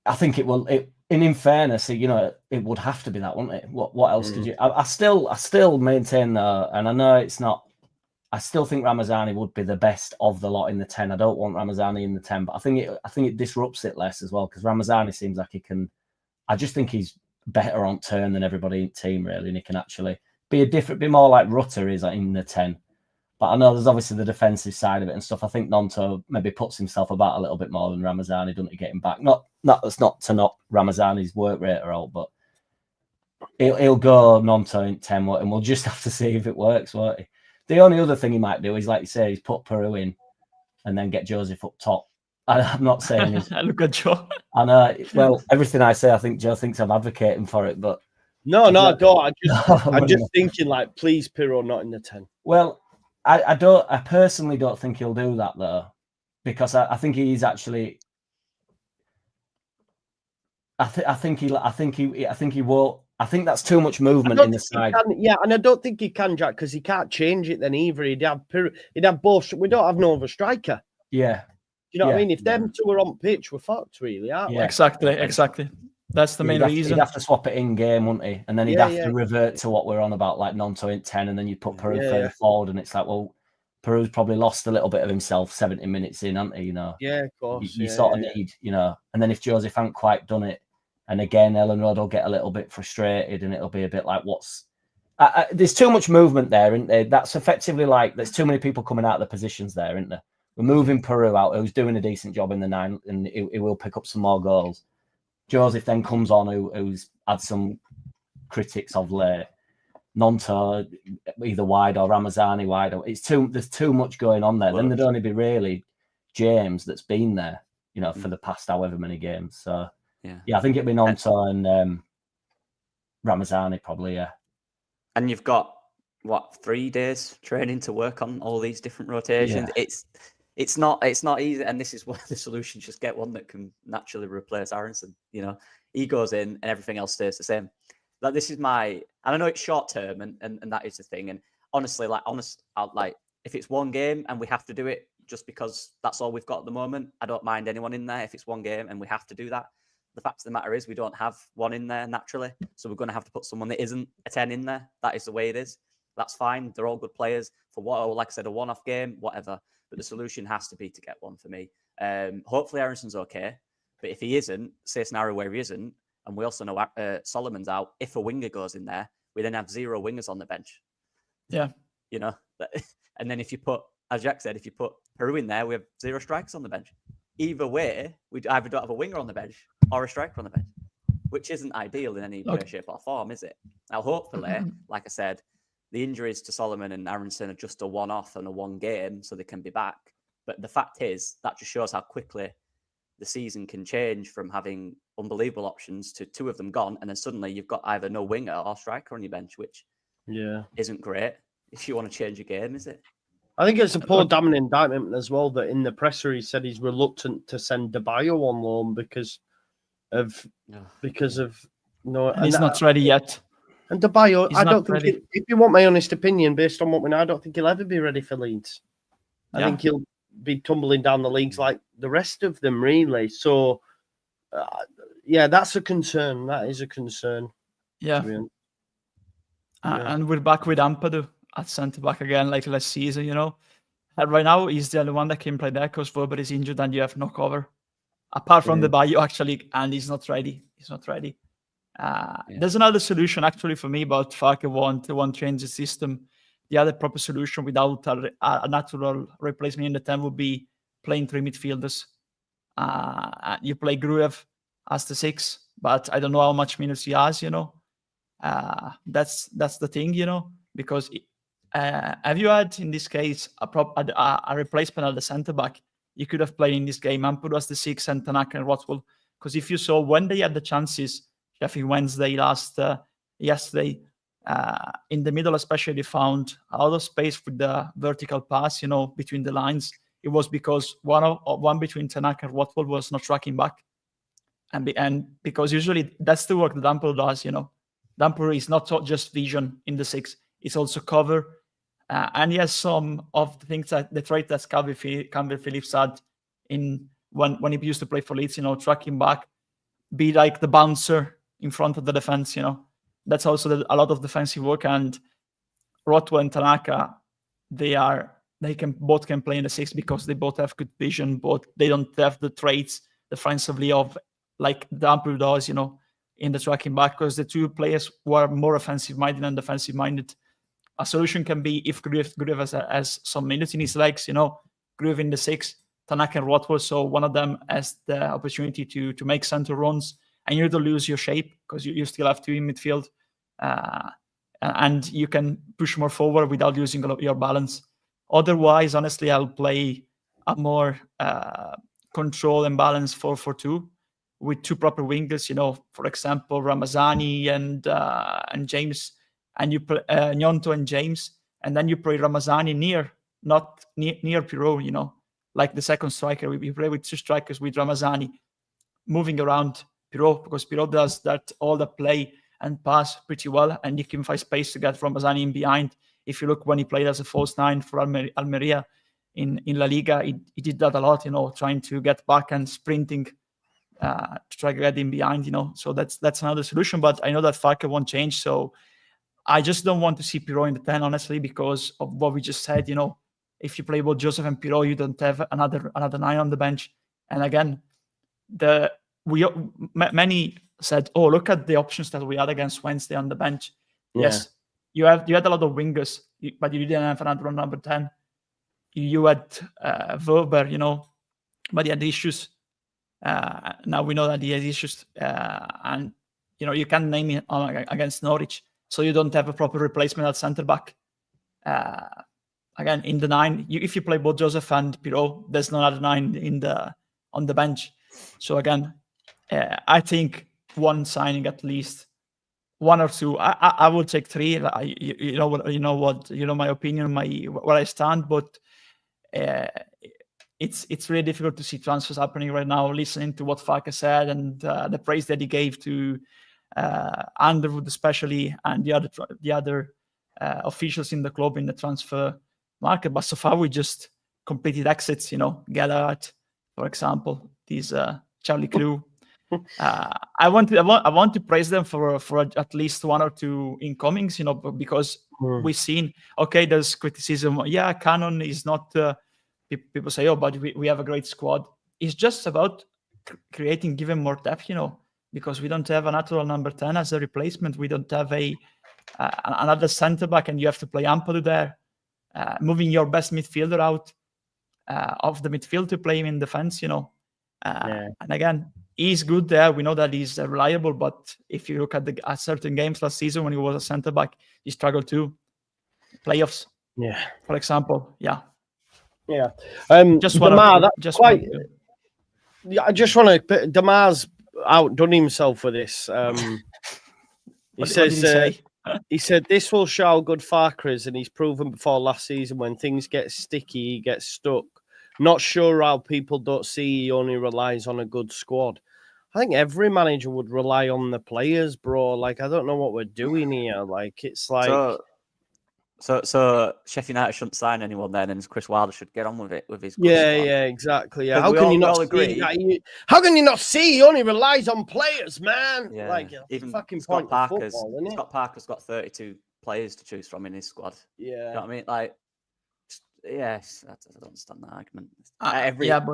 I think it will. In fairness, you know, it would have to be that, wouldn't it? What else did you? I still maintain though, and I know it's not. I still think Ramazani would be the best of the lot in the 10. I don't want Ramazani in the 10, but I think it disrupts it less as well because Ramazani seems like he can. I just think he's better on turn than everybody in the team really, and he can actually be more like Rutter is in the 10. But I know there's obviously the defensive side of it and stuff. I think Nonto maybe puts himself about a little bit more than Ramazani, doesn't he, get him back? That's not to knock Ramazani's work rate or all, but he'll go Nonto in 10, and we'll just have to see if it works, won't he? The only other thing he might do is, like you say, is put Peru in and then get Joseph up top. I'm not saying he's... Look at Joe. I know. Well, everything I say, I think Joe thinks I'm advocating for it, but... No, I don't. I'm just thinking, like, please, Pirro, not in the 10. Well, I personally don't think he'll do that, though, because I think he's actually... I think he won't... I think that's too much movement in the side. And I don't think he can, Jack, because he can't change it then either. He'd have both. We don't have no other striker. Yeah. Do you know what I mean? If them two are on pitch, we're fucked, really, aren't we? Exactly. That's the main reason. He'd have to swap it in game, wouldn't he? And then he'd have to revert to what we're on about, like Nonto in 10, and then you put Peru further forward, and it's like, well, Peru's probably lost a little bit of himself 70 minutes in, hasn't he? You know? Yeah, of course. You sort of need, you know, and then if Joseph hadn't quite done it, and again, Ellen Road will get a little bit frustrated, and it'll be a bit like, there's too much movement there, isn't there? That's effectively like there's too many people coming out of the positions there, isn't there? We're moving Peru out, who's doing a decent job in the 9, and he will pick up some more goals. Joseph then comes on, who's had some critics of late. Nonto either wide or Ramazani wide. There's too much going on there. Then there'd only be really James that's been there, you know, for the past however many games. So. Yeah, I think it'd be Nonto and Ramazani probably, yeah. And you've got, 3 days training to work on all these different rotations? Yeah. It's not easy, and this is where the solution, just get one that can naturally replace Aronson. You know, he goes in and everything else stays the same. Like, this is and I know it's short term, and that is the thing. And honestly, if it's one game and we have to do it, just because that's all we've got at the moment. I don't mind anyone in there if it's one game and we have to do that. The fact of the matter is we don't have one in there naturally. So we're going to have to put someone that isn't a 10 in there. That is the way it is. That's fine. They're all good players for what, like I said, a one-off game, whatever. But the solution has to be to get one for me. Hopefully Aronson's okay. But if he isn't, say a scenario where he isn't, and we also know Solomon's out, if a winger goes in there, we then have 0 wingers on the bench. Yeah. You know? And then if you put, as Jack said, if you put Peru in there, we have 0 strikers on the bench. Either way, we either don't have a winger on the bench or a striker on the bench, which isn't ideal in any way, shape or form, is it? Now, hopefully, like I said, the injuries to Solomon and Aronson are just a one-off and a one game, so they can be back. But the fact is, that just shows how quickly the season can change from having unbelievable options to 2 of them gone, and then suddenly you've got either no winger or striker on your bench, which isn't great if you want to change a game, is it? I think it's a poor damning indictment as well that in the presser he said he's reluctant to send Debayo on loan because of no. And he's not ready yet. And Debayo, He's I not don't think ready. if you want my honest opinion, based on what we know, I don't think he'll ever be ready for Leeds. I think he'll be tumbling down the leagues like the rest of them, really. So, that's a concern. That is a concern. Yeah. And we're back with Ampadu at centre back again, like last season, you know. And right now, he's the only one that can play there because Weber is injured and you have no cover. Apart from the Debayo, actually, and he's not ready. He's not ready. There's another solution, actually, for me, but Farke won't change the system. The other proper solution without a natural replacement in the 10 would be playing 3 midfielders. You play Gruev as the 6, but I don't know how much minutes he has, you know. That's the thing, you know, because have you had, in this case, a replacement at the centre-back? You could have played in this game Ampadu as the 6 and Tanaka and Rothwell. Because if you saw when they had the chances, Sheffield Wednesday yesterday, in the middle especially, they found a lot of space with the vertical pass, you know, between the lines. It was because one between Tanaka and Rothwell was not tracking back. And because usually that's the work that Ampadu does, you know. Ampadu is not just vision in the 6, it's also cover. And he has some of the things the trait that Calvin Phillips had when he used to play for Leeds, you know, tracking back, be like the bouncer in front of the defense, you know. That's also a lot of defensive work. And Rothwell and Tanaka, they both can play in the 6 because they both have good vision, but they don't have the traits defensively of like the Ampadu does, you know, in the tracking back, because the 2 players were more offensive-minded than defensive-minded. A solution can be if Gruev has some minutes in his legs, you know, Gruev in the 6, Tanaka and Rothwell, so one of them has the opportunity to make center runs, and you don't lose your shape because you still have 2 in midfield, and you can push more forward without losing your balance. Otherwise, honestly, I'll play a more control and balance 4-4-2 with 2 proper wingers, you know, for example, Ramazani and James, and you play Nyonto and James, and then you play Ramazani not near Pirot, you know, like the second striker. We play with 2 strikers with Ramazani moving around Pirot, because Pirot does all the play and pass pretty well, and you can find space to get Ramazani in behind. If you look when he played as a false 9 for Almeria in La Liga, he did that a lot, you know, trying to get back and sprinting to try to get in behind, you know. So that's another solution, but I know that Farke won't change, so I just don't want to see Pirot in the 10, honestly, because of what we just said, you know. If you play both Joseph and Pirot, you don't have another 9 on the bench. And again, many said, "Oh, look at the options that we had against Wednesday on the bench." Yeah. Yes, you had a lot of wingers, but you didn't have another number 10. You had Weber, you know, but he had issues. Now we know that he has issues, and you know you can't name it against Norwich, so you don't have a proper replacement at centre back. Again, in the 9, if you play both Joseph and Pirot, there's no other 9 on the bench. So again, I think one signing at least, 1 or 2. I will take 3. You know my opinion, where I stand, but it's really difficult to see transfers happening right now. Listening to what Farke said and the praise that he gave to Underwood, especially, and the other officials in the club in the transfer market, but so far we just completed exits. Gallagher, for example, these Charlie Crew. I want to praise them for at least 1 or 2 incomings, because we've seen, okay, there's criticism. Yeah, Cannon is not. People say, oh, but we have a great squad. It's just about creating, giving more depth, because we don't have a natural number 10 as a replacement. We don't have another centre back, and you have to play Ampadu there, moving your best midfielder out of the midfield to play him in defence, And again, he's good there. We know that he's reliable, but if you look at certain games last season when he was a centre back, he struggled too. Playoffs, for example, Just Damar, I just want to. Damar's outdone himself with this. He says. He said this will show how good Farke is, and he's proven before last season when things get sticky, he gets stuck. Not sure how people don't see he only relies on a good squad. I think every manager would rely on the players, bro. Like, I don't know what we're doing here. Like, it's like... So Sheffield United shouldn't sign anyone then, and Chris Wilder should get on with it with his squad. Exactly. Yeah. How can you not agree? How can you not see he only relies on players, man? Yeah. Like, even fucking Scott Parker's got 32 players to choose from in his squad. Yeah. You know what I mean? Like, yes, I don't understand that argument.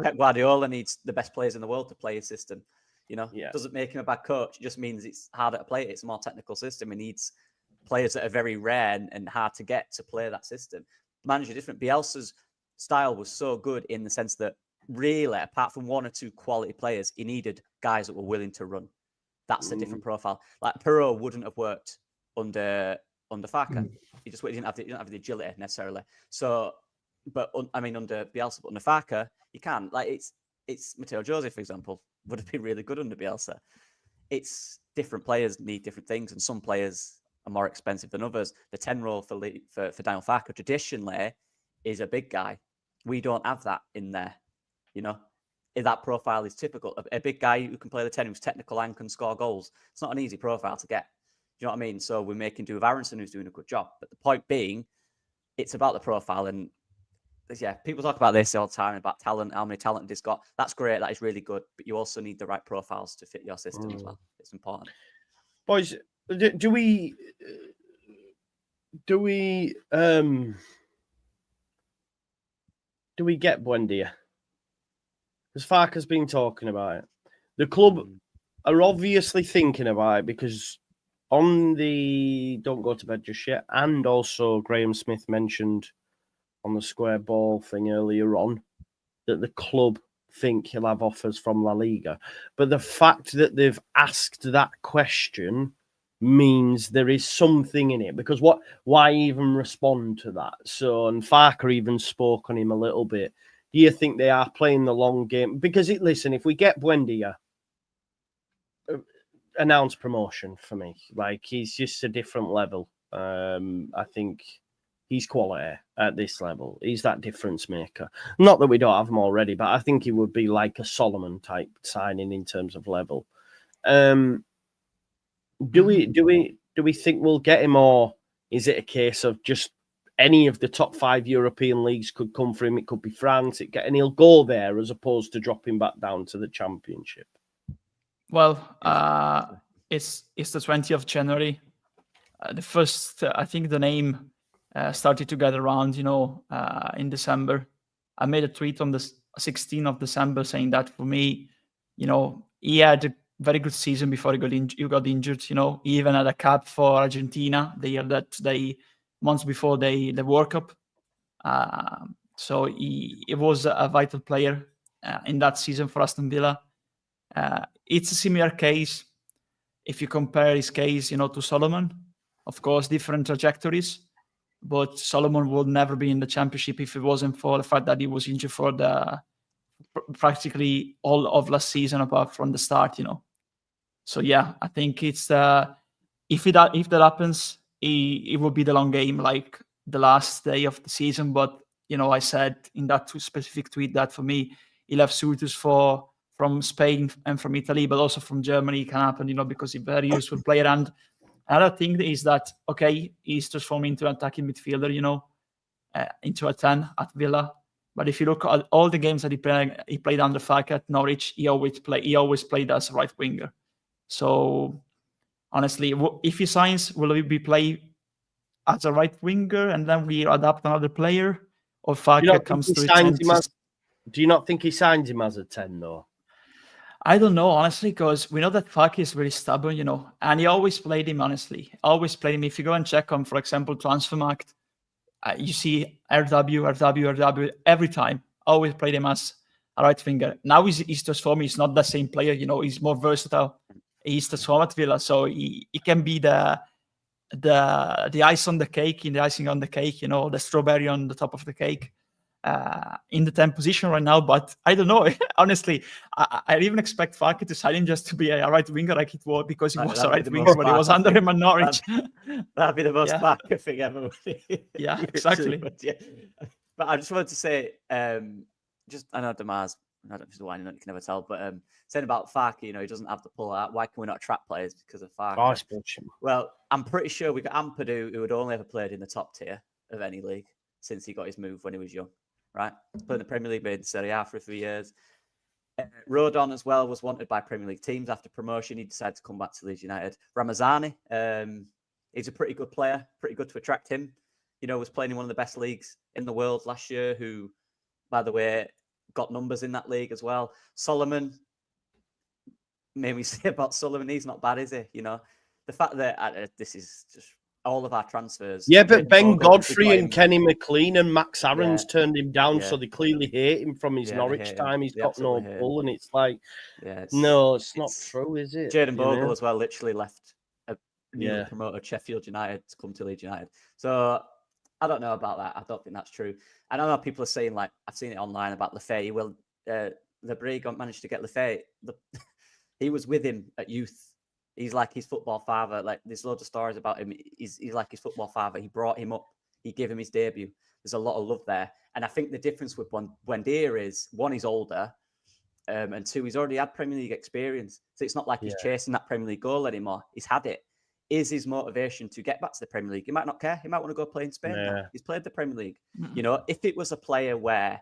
Pep Guardiola needs the best players in the world to play his system. It doesn't make him a bad coach. It just means it's harder to play it. It's a more technical system. He needs players that are very rare and hard to get to play that system. The manager different. Bielsa's style was so good in the sense that really, apart from 1 or 2 quality players, he needed guys that were willing to run. That's a different profile. Like Perot wouldn't have worked under Farke. He didn't have the agility necessarily. So, but under Bielsa, but under Farke, you can. Like it's Matteo Jose, for example, would have been really good under Bielsa. It's different players need different things, and some players are more expensive than others. The 10 role for Daniel Farke traditionally is a big guy. We don't have that in there. That profile is typical. A big guy who can play the 10, who's technical and can score goals. It's not an easy profile to get. You know what I mean? So we're making do with Aronson, who's doing a good job. But the point being, it's about the profile. And people talk about this all the time, about talent, how many talent he's got. That's great. That is really good. But you also need the right profiles to fit your system as well. It's important. Boys, do we get Buendia? Because Farke's been talking about it. The club are obviously thinking about it because on the Don't Go to Bed Just Yet, and also Graham Smith mentioned on the square ball thing earlier on that the club think he'll have offers from La Liga. But the fact that they've asked that question means there is something in it, because why even respond to that? So, and Farke even spoke on him a little bit. Do you think they are playing the long game? Because listen, if we get Buendia, announce promotion for me. Like, he's just a different level. I think he's quality at this level. He's that difference maker. Not that we don't have him already, but I think he would be like a Solomon type signing in terms of level. Do we think we'll get him, or is it a case of just any of the top 5 European leagues could come for him? It could be France, and he'll go there as opposed to dropping back down to the Championship. Well, it's the 20th of January. The first, I think the name started to get around, in December. I made a tweet on the 16th of December saying that for me, he had a very good season before he got injured. He even had a cap for Argentina the year that months before the World Cup. So he was a vital player in that season for Aston Villa. It's a similar case if you compare his case, to Solomon. Of course, different trajectories, but Solomon would never be in the Championship if it wasn't for the fact that he was injured for practically all of last season, apart from the start. So yeah, I think it's if that happens, it will be the long game, like the last day of the season. But I said in that specific tweet that for me, he'll have suitors from Spain and from Italy, but also from Germany. It can happen, because he's a very useful player. And another thing is that, okay, he's transforming into an attacking midfielder, into a 10 at Villa, But if you look at all the games that he played under Farke at Norwich, he always played as a right winger. So honestly, if he signs, will he be play as a right winger and then we adapt another player, or Farke comes to his Do you not think he signs him as a 10 though? I don't know, honestly, because we know that Farke is very stubborn, and he always played him, honestly. Always played him. If you go and check on, for example, Transfermarkt, you see RW every time. Always played him as a right winger. Now he's transformed. He's not the same player, he's more versatile. He's transformed at Villa, so he can be the icing on the cake, the strawberry on the top of the cake. In the 10th position right now, but I don't know. Honestly, I even expect Farke to sign him just to be a right winger like it was, because he was a right winger when he was under him at Norwich. That'd be the most Farke thing ever. Yeah, exactly. But I just wanted to say, I know Damaz, I don't know why, you can never tell, but saying about Farke, he doesn't have the pull out. Why can we not attract players because of Farke? Well, I'm pretty sure we got Ampadu, who had only ever played in the top tier of any league since he got his move when he was young. Right, played in the Premier League, made in Serie A for 3 years. Rodon as well was wanted by Premier League teams after promotion. He decided to come back to Leeds United. Ramazani, he's a pretty good player, pretty good to attract him. Was playing in one of the best leagues in the world last year, who, by the way, got numbers in that league as well. Solomon, maybe we say about Solomon, he's not bad, is he? The fact that this is just all of our transfers. Yeah, but Ben Godfrey and Kenny McLean and Max Aarons turned him down, so they clearly hate him from his Norwich time. He's got no pull, and it's like, no, it's not true, is it? Jaden Bogle as well literally left a newly promoted Sheffield United to come to Leeds United. So I don't know about that. I don't think that's true. I know people are saying, like, I've seen it online about Lefay. Well, Lebré managed to get Lefay. He was with him at youth. He's like his football father. Like, there's loads of stories about him. He's like his football father. He brought him up. He gave him his debut. There's a lot of love there. And I think the difference with Buendia is, one, he's older, and two, he's already had Premier League experience. So it's not like he's chasing that Premier League goal anymore. He's had it. Is his motivation to get back to the Premier League? He might not care. He might want to go play in Spain. Yeah. He's played the Premier League. If it was a player where,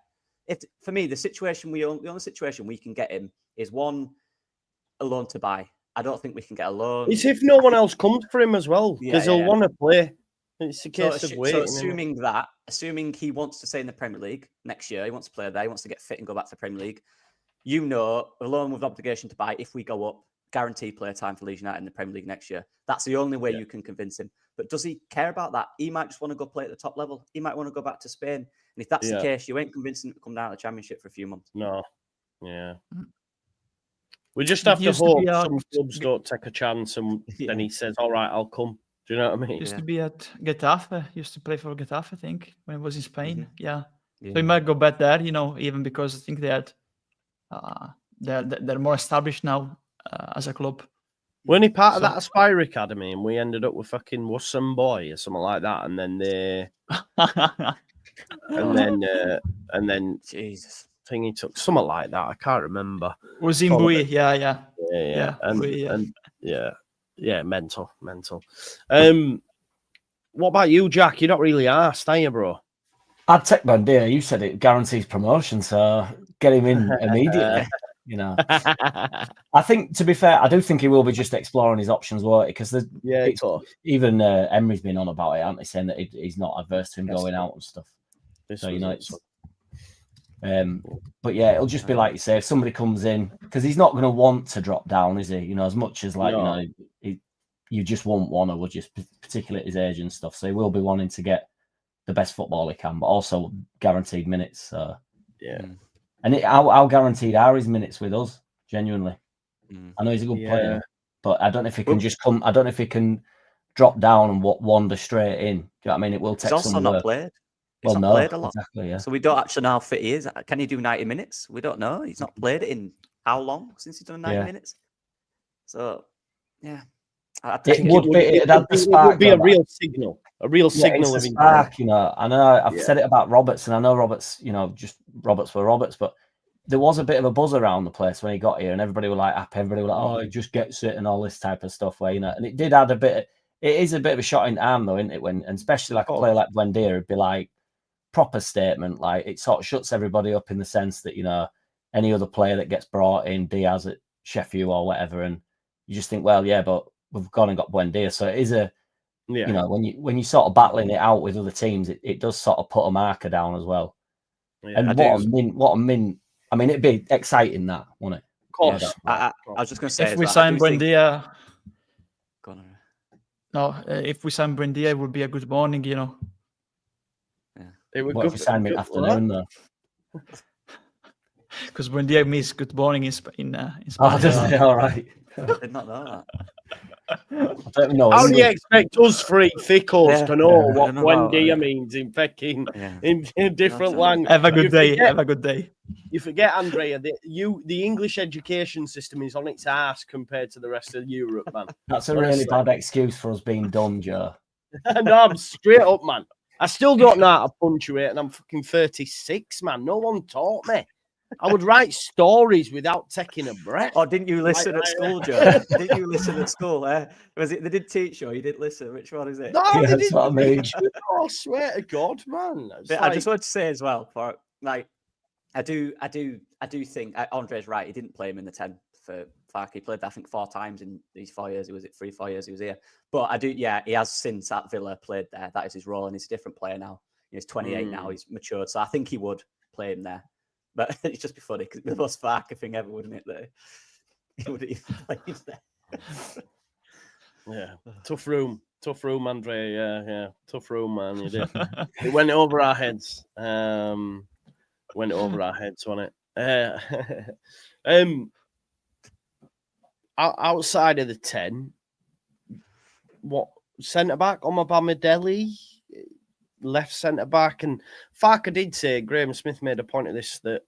for me, the only situation we can get him is, one, a loan to buy. I don't think we can get a loan. It's if no one else comes for him as well, because he'll want to play. It's a case of waiting. So assuming he wants to stay in the Premier League next year, he wants to play there, he wants to get fit and go back to the Premier League, a loan with obligation to buy, if we go up, guaranteed player time for Leeds United in the Premier League next year. That's the only way you can convince him. But does he care about that? He might just want to go play at the top level. He might want to go back to Spain. And if that's the case, you ain't convincing him to come down to the Championship for a few months. No. Yeah. We just have to hope some clubs don't take a chance and then he says, all right, I'll come. Do you know what I mean? Used to be at Getafe. Used to play for Getafe, I think, when he was in Spain. Yeah. So he might go back there, even because I think they had, they're more established now as a club. Weren't he part of that Aspire Academy and we ended up with fucking Wussum Boy or something like that? And then they... and then Jesus. I think he took something like that. I can't remember. Was in Bui, yeah. Mental. What about you, Jack? You're not really asked, are you, bro? I'd take Buendia. You said it guarantees promotion, so get him in immediately. I think, to be fair, I do think he will be just exploring his options, won't he? Because even Emery's been on about it, hasn't he? Saying that he's not adverse to him going out and stuff. But yeah, it'll just be like you say, if somebody comes in, because he's not going to want to drop down, is he? As much as you just won't want to, just particularly at his age and stuff. So he will be wanting to get the best football he can, but also guaranteed minutes. So and how guaranteed are his minutes with us? Genuinely, I know he's a good player, but I don't know if he can just come. I don't know if he can drop down and wander straight in. Do you know what I mean? It will take. He's also not played. He's not played a lot. Exactly, so we don't actually know how fit he is. Can he do 90 minutes? We don't know. He's not played it in how long since he's done 90 minutes? So, it would be a real signal. A real signal of spark, I know I've said it about Roberts, and I know Roberts, just Roberts were Roberts, but there was a bit of a buzz around the place when he got here, and everybody were like happy. Everybody were like, oh, he just gets it and all this type of stuff. Where and it did add a bit. It is a bit of a shot in the arm, though, isn't it? And especially like a player like Buendia would be like proper statement. Like, it sort of shuts everybody up in the sense that, you know, any other player that gets brought in, Diaz at Sheffield or whatever, and you just think, well, yeah, but we've gone and got Buendia. So it is a, you know, when you sort of battling it out with other teams, it does sort of put a marker down as well. Yeah, and what a mint. I mean, it'd be exciting, that, wouldn't it? Of course. I was just going to say, if we sign Buendia, if we sign Buendia, it would be a good morning, you know. Yeah, it would. What if we sign him afternoon though? Because Buendia means good morning in Spanish. Oh, does it? All right. I did not know that. I don't know. How do you expect us three thickos to know what Buendia means in fucking in different language? Have a good day. Have a good day. You forget, Andrea, that the English education system is on its ass compared to the rest of Europe, man. That's a really bad excuse for us being dumb, Joe. No, I'm straight up, man. I still don't know how to punctuate, and I'm fucking 36, man. No one taught me. I would write stories without taking a breath. Oh, didn't you listen at school, Joe? Didn't you listen at school? Was it they did teach you? You didn't listen. Which one is it? No, Yeah, they that's didn't. what I mean. Oh, I swear to God, man. I just want to say as well, for like, I do think Andre's right. He didn't play him in the 10 for Farke. He played, I think, 4 times in these 4 years. He was 3-4 years he was here. But he has since at Villa played there. That is his role, and he's a different player now. He's 28 now. He's matured, so I think he would play him there. But it's just be funny because the most Farke thing ever, wouldn't it? That he would even play there. Yeah, tough room, Andre. Yeah, tough room, man. You did. It went over our heads. Went over our heads on it. Outside of the 10, what centre back? Omobamidele, left centre back, and Farke did say, Graham Smith made a point of this, that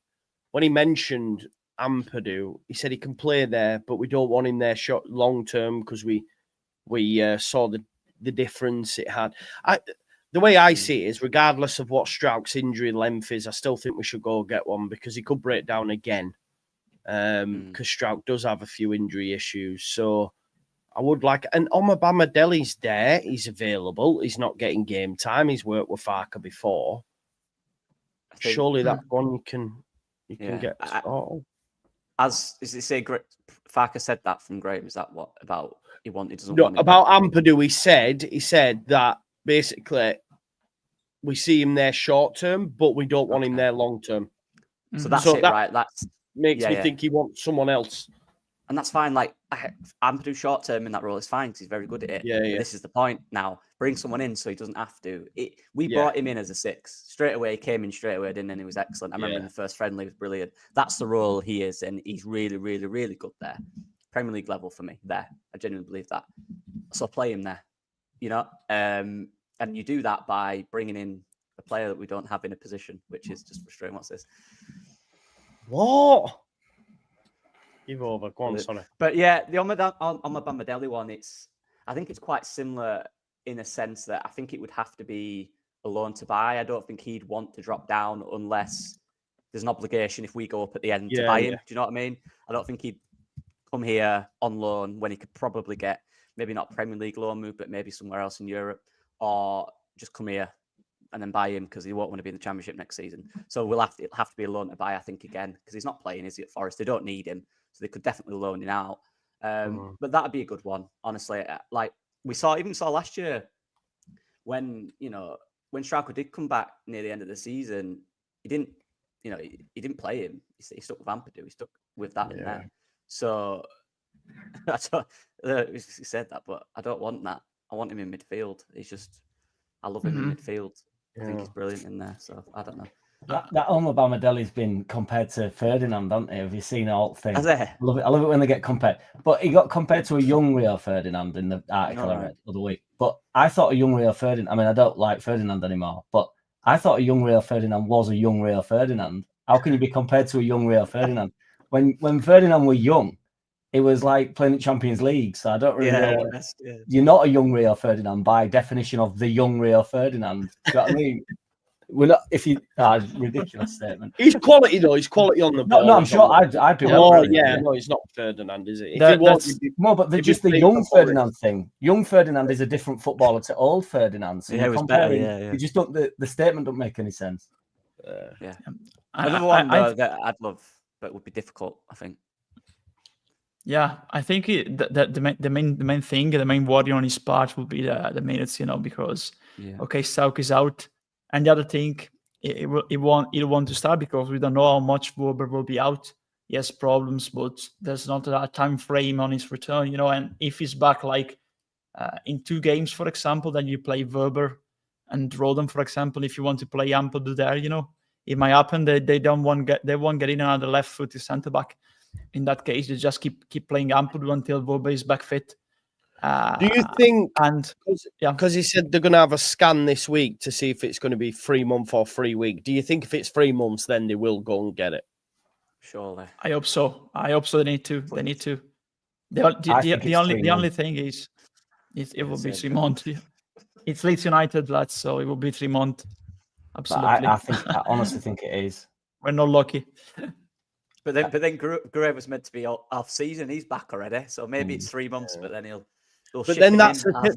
when he mentioned Ampadu, he said he can play there, but we don't want him there short long term because we saw the difference it had. The way I see it is, regardless of what Strauch's injury length is, I still think we should go get one because he could break down again. Because Strauch does have a few injury issues. So I would like, and Omobamidele's there, he's available, he's not getting game time, he's worked with Farke before. Surely that's one you can get. As is it say, Farke said that from Graham. Is that what about he wanted? No, about Ampadu, he said that basically we see him there short term, but we don't want him there long term. So that's it, right? That's makes me think he wants someone else. And that's fine. Like, Ampadu short term in that role is fine because he's very good at it. Yeah. This is the point now. Bring someone in so he doesn't have to. We brought him in as a 6. Straight away, he came in straight away, didn't he? And he was excellent. I remember in the first friendly, he was brilliant. That's the role he is, and he's really, really, really good there. Premier League level for me there. I genuinely believe that. So play him there, you know? And you do that by bringing in a player that we don't have in a position, which is just frustrating. What's this? What? Give over. Go on, sorry. But yeah, the Omobamidele one, I think it's quite similar in a sense that I think it would have to be a loan to buy. I don't think he'd want to drop down unless there's an obligation if we go up at the end to buy him. Do you know what I mean? I don't think he'd come here on loan when he could probably get maybe not Premier League loan move, but maybe somewhere else in Europe, or just come here and then buy him because he won't want to be in the Championship next season. So it'll have to be a loan to buy, I think, again, because he's not playing, is he, at Forest? They don't need him, so they could definitely loan him out. But that'd be a good one, honestly. Like we saw last year when Strauch did come back near the end of the season, he didn't play him. He stuck with Ampadu. He stuck with that in there. So he said that, but I don't want that. I want him in midfield. I love him in midfield. I think he's brilliant in there. So I don't know. That Omobamidele's been compared to Ferdinand, hasn't he? Have you seen the whole thing? Has he? I love it when they get compared. But he got compared to a young Rio Ferdinand in the article I read the other week. But I thought a young Rio Ferdinand, I mean, I don't like Ferdinand anymore, but I thought a young Rio Ferdinand was a young Rio Ferdinand. How can you be compared to a young Rio Ferdinand? When Ferdinand was young, it was like playing the Champions League. So I don't really know. You're not a young Rio Ferdinand by definition of the young Rio Ferdinand. Do you know what I mean? We're not. If you ridiculous statement. He's quality though. He's quality on the ball. No, I'm He's sure on I'd be. Oh well, yeah, no, it's not Ferdinand, is it? If That- it was, that's- No, but If just you the play young for Forest. Ferdinand thing. Young Ferdinand is a different footballer to old Ferdinand. So Yeah, you're it was better, comparing. yeah. You just don't. The statement don't make any sense. Another one though, that I'd love, but would be difficult, I think. Yeah, I think the main thing, the main worry on his part will be the minutes, because okay, Stark is out, and the other thing, he won't to start because we don't know how much Weber will be out. He has problems, but there's not a time frame on his return, and if he's back like in 2 games, for example, then you play Weber and Rodon, for example. If you want to play Ampadu there, it might happen that they won't get in another left-footed centre back. In that case, they just keep playing Ampadu until Weber is back fit. do you think? And Because he said they're going to have a scan this week to see if it's going to be 3 month or 3 week. Do you think if it's 3 months, then they will go and get it? Surely. I hope so. They need to. They need to. The only thing is, it will be 3 months. It's Leeds United, lads, so it will be 3 months. Absolutely. I honestly think it is. We're not lucky. But then Gray was meant to be off season. He's back already, so maybe it's 3 months. But then they'll But ship then him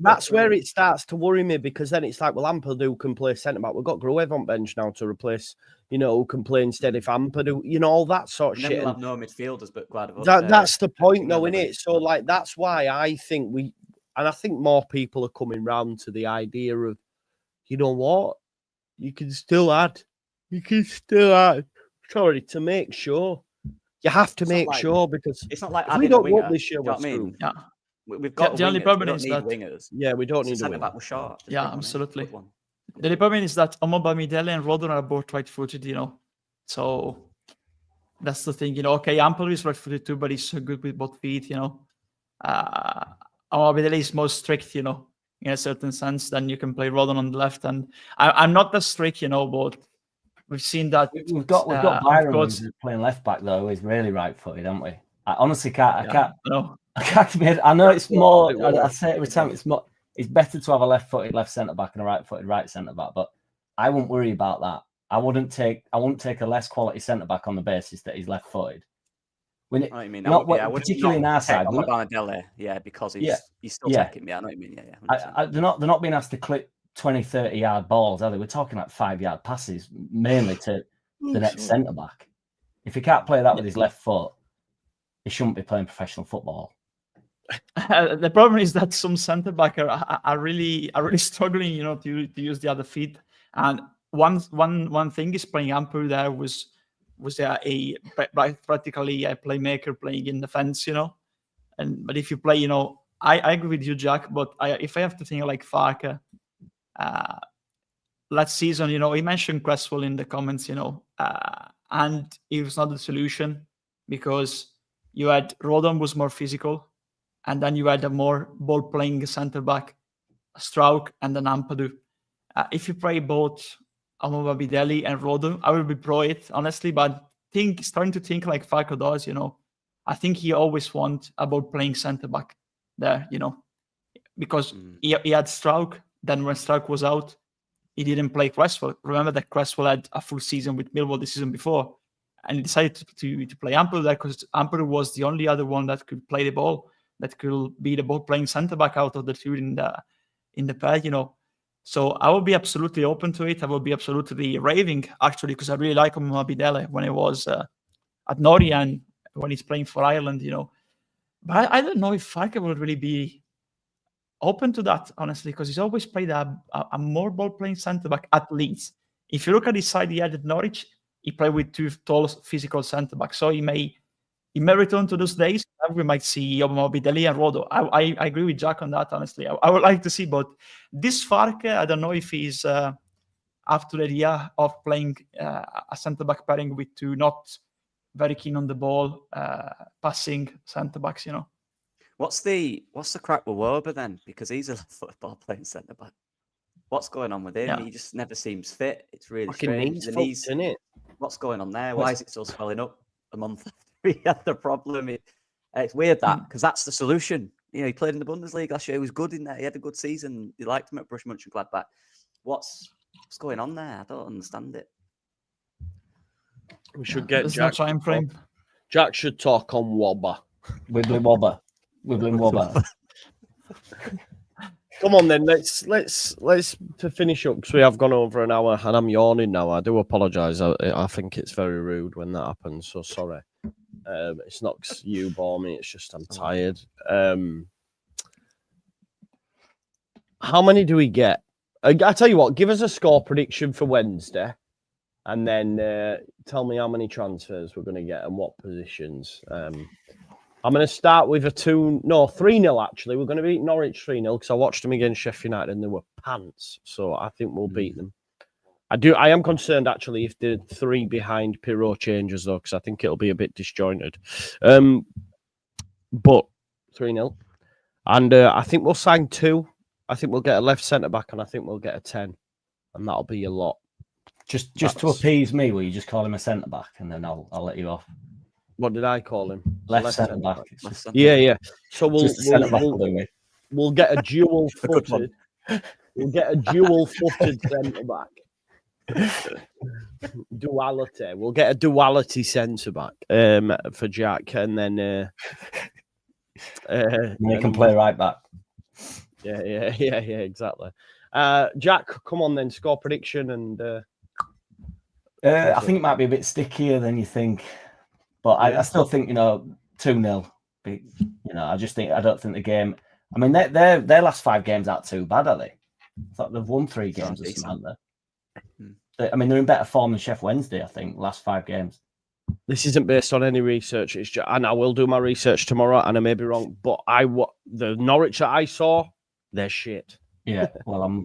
that's in where it starts to worry me, because then it's like, well, Ampadu can play centre back. We've got Gruev on bench now to replace, who can play instead if Ampadu, all that sort of And then shit. we'll have no midfielders, but That's the point, though, isn't Miller. it? So, like, that's why I think I think more people are coming round to the idea of, you know what, you can still add, sorry, to make sure. You have to make sure, because it's not like if we adding a don't winger. go up this year, Do you know we're what I mean? screwed. Yeah. We've got The only wingers. problem We don't is need that- wingers. Yeah, we don't need a Centre winger. back was short. Just Yeah, bring one in. absolutely. Good one. The only problem is that Omobamidele and Rodon are both right-footed, So that's the thing, Okay, Ampadu is right-footed too, but he's so good with both feet, Omobamidele is more strict, in a certain sense. Then you can play Rodon on the left, and I'm not that strict, but we've seen that. We've got Byron who's playing left back though. He's really right-footed, haven't we? I honestly can't. I know it's more. I say it every time. It's better to have a left-footed left centre back and a right-footed right centre back. But I wouldn't worry about that. I wouldn't take a less quality centre back on the basis that he's left-footed. When it, I mean, particularly in our side, because he's still taking me. I know what you mean. They're not being asked to clip 20, 30 yard balls, are they? We're talking like 5-yard passes, mainly to the next centre back. If he can't play that with his left foot, he shouldn't be playing professional football. The problem is that some centre back are really struggling, to use the other feet. And one thing is playing Ampadu there was practically a playmaker playing in defence, but if you play, I agree with you, Jack. But if I have to think like Farke, last season, he mentioned Cresswell in the comments, and it was not the solution because you had Rodon was more physical, and then you had a more ball-playing centre-back, Strauch, and then Ampadu. If you play both Omobamidele and Rodon, I will be pro it, honestly, but starting to think like Farke does, I think he always wants a ball-playing centre-back there, because he had Strauch. Then when Strauch was out, he didn't play Cresswell. Remember that Cresswell had a full season with Millwall the season before, and he decided to play Ampadu there because Ampadu was the only other one that could play the ball, that could be the ball-playing centre-back out of the two in the pair, So I will be absolutely open to it. I will be absolutely raving, actually, because I really like Omobamidele when he was at Norwich and when he's playing for Ireland, But I don't know if Farke will really be open to that, honestly, because he's always played a more ball-playing centre-back at Leeds. If you look at his side he had at Norwich, he played with 2 tall physical centre-backs. So he may return to those days. We might see Omobamidele and Rodon. I agree with Jack on that, honestly. I would like to see, but this Farke, I don't know if he's up to the idea of playing a centre-back pairing with 2 not very keen on the ball, passing centre-backs, What's the crack with Weber then? Because he's a football playing centre back. What's going on with him? Yeah. He just never seems fit. It's really Fucking strange. knees, isn't it? What's going on there? Why is it still swelling up a month after he had the problem? It's weird because that's the solution. He played in the Bundesliga last year. He was good in there. He had a good season. He liked him at Borussia Mönchengladbach. What's What's going on there? I don't understand it. We should get There's no time frame. Jack should talk on Wobber. Wibbling wobber. Wibbling wobber. Come on then, let's to finish up because we have gone over an hour and I'm yawning now. I do apologise. I think it's very rude when that happens. So sorry. It's not 'cause you bore me. It's just I'm tired. How many do we get? I tell you what. Give us a score prediction for Wednesday, and then tell me how many transfers we're going to get and what positions. I'm going to start with a 3-0 actually. We're going to beat Norwich 3-0 because I watched them against Sheffield United and they were pants. So I think we'll beat them. I am concerned actually if the 3 behind Pirot changes though, because I think it'll be a bit disjointed. But 3-0. And I think we'll sign 2. I think we'll get a left centre back and I think we'll get a 10. And that'll be a lot. Just to appease me, will you just call him a centre back and then I'll let you off? What did I call him? Left centre back. Yeah. So we'll get a dual footed. We'll get a dual footed centre back. Duality. We'll get a duality centre back for Jack, and then you can play right back. Yeah, exactly. Jack, come on then, score prediction and. I think it might be a bit stickier than you think. But I still think, 2-0. I don't think the game. I mean, their last 5 games aren't too bad, are they? I thought they've won 3 games or something, haven't they? I mean, they're in better form than Sheffield Wednesday, I think, last 5 games. This isn't based on any research. It's just, and I will do my research tomorrow, and I may be wrong, but the Norwich that I saw, they're shit. Yeah, well,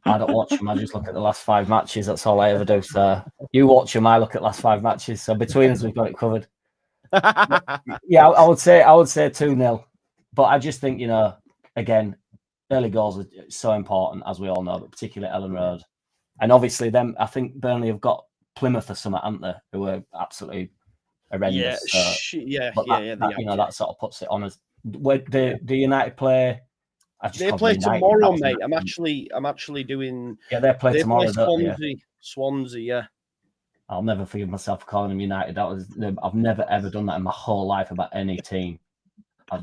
I don't watch them. I just look at the last 5 matches. That's all I ever do. So you watch them, I look at last 5 matches. So between us, we've got it covered. Yeah, I would say 2-0. But I just think, again, early goals are so important, as we all know, but particularly Ellen Road. And obviously, I think Burnley have got Plymouth or something, haven't they? Who were absolutely horrendous. That sort of puts it on us. Do United play? They play tomorrow, mate. I'm actually doing. Yeah, they play tomorrow. Swansea, yeah. I'll never forgive myself for calling them United. I've never ever done that in my whole life about any team.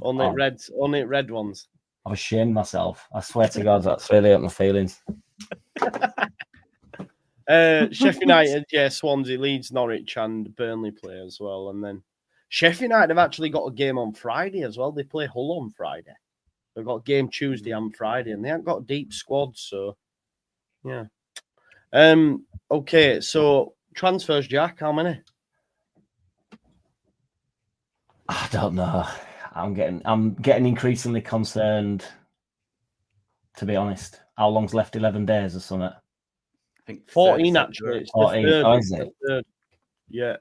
Only red ones. I've ashamed myself. I swear to God, that's really hurt my feelings. Sheffield United, yeah, Swansea, Leeds, Norwich, and Burnley play as well. And then Sheffield United have actually got a game on Friday as well. They play Hull on Friday. They've got a game Tuesday and Friday, and they haven't got a deep squad, so yeah. Okay, so transfers, Jack, how many? I don't know. I'm getting increasingly concerned, to be honest. How long's left? 11 days or something? I think 14 actually. It's 14. the third. Oh, is it? Third. Yeah.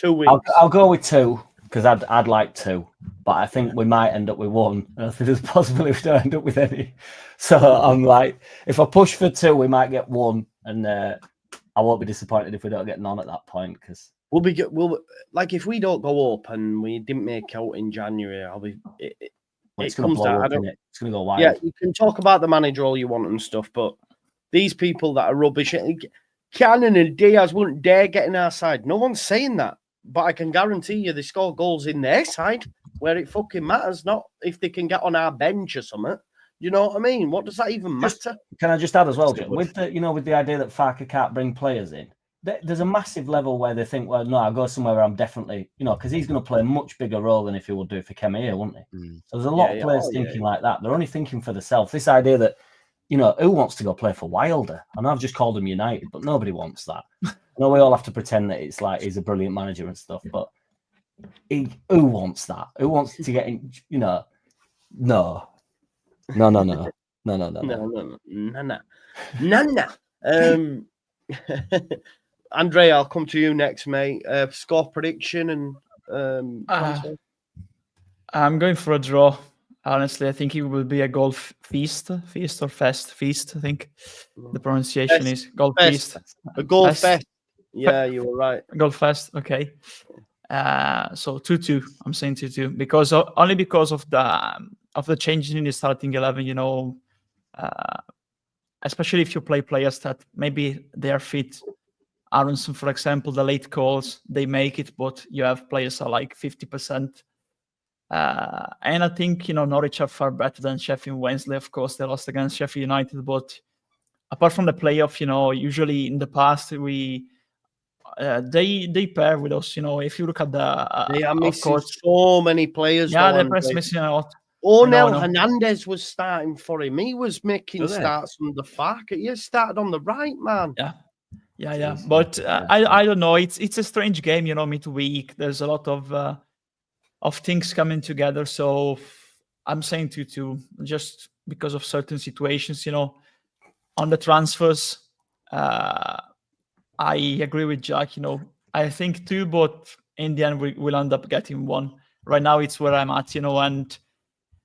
2 weeks. I'll go with 2 because I'd like 2, but I think we might end up with 1. I think there's a possibility we don't end up with any. So I'm like, if I push for 2, we might get 1, and I won't be disappointed if we don't get none at that point because. We'll like if we don't go up and we didn't make out in January, it comes down. It's going to go wild. Yeah, you can talk about the manager all you want and stuff, but these people that are rubbish, Cannon and Diaz wouldn't dare get in our side. No one's saying that, but I can guarantee you they score goals in their side where it fucking matters. Not if they can get on our bench or something. You know what I mean? What does that even matter? Can I just add as well, with the idea that Farke can't bring players in? There's a massive level where they think, well, no, I'll go somewhere where I'm definitely, because he's going to play a much bigger role than if he would do if he came here, wouldn't he? Mm. So there's a lot of players thinking like that. They're only thinking for themselves. This idea that, who wants to go play for Wilder? And I've just called him United, but nobody wants that. I know we all have to pretend that it's like he's a brilliant manager and stuff, but who wants that? Who wants to get in, No. Andre, I'll come to you next, mate. Score prediction and I'm going for a draw. Honestly, I think it will be a goal feast. I think the pronunciation is goal feast. A goal fest. Yeah, you were right. Goal fest. Okay. So 2-2. I'm saying 2-2 because only because of the changing in the starting 11. especially if you play players that maybe they are fit. Aronson, for example, the late calls, they make it, but you have players are like 50%. And I think, Norwich are far better than Sheffield Wednesday. Of course, they lost against Sheffield United, but apart from the playoff, usually in the past, they pair with us. If you look at They are of missing course, so many players. yeah, though, they're missing out. Ornel Hernandez was starting for him. He was making Was it? starts from the Farke. He started on the right, man. Yeah. Jeez. But I don't know. It's a strange game, midweek. There's a lot of things coming together. So I'm saying to just because of certain situations, on the transfers, I agree with Jack. I think 2, but in the end we'll end up getting 1. Right now it's where I'm at, and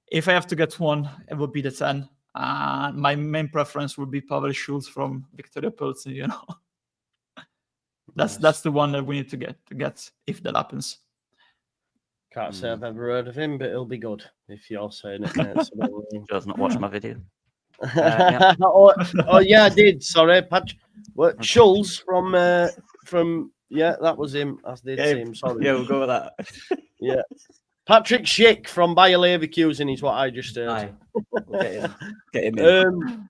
if I have to get 1, it would be the 10. My main preference would be Pavel Schulz from Victoria Pilsen, That's the one that we need to get if that happens. Can't say I've ever heard of him, but he'll be good if you're saying it. Mate. Joe's not watched my video. Oh yeah, I did. Sorry, Schulz from that was him. I did see him. Sorry. Yeah, we'll go with that. Yeah, Patrick Schick from Bayer Leverkusen is what I just heard. Aye. We'll get him in.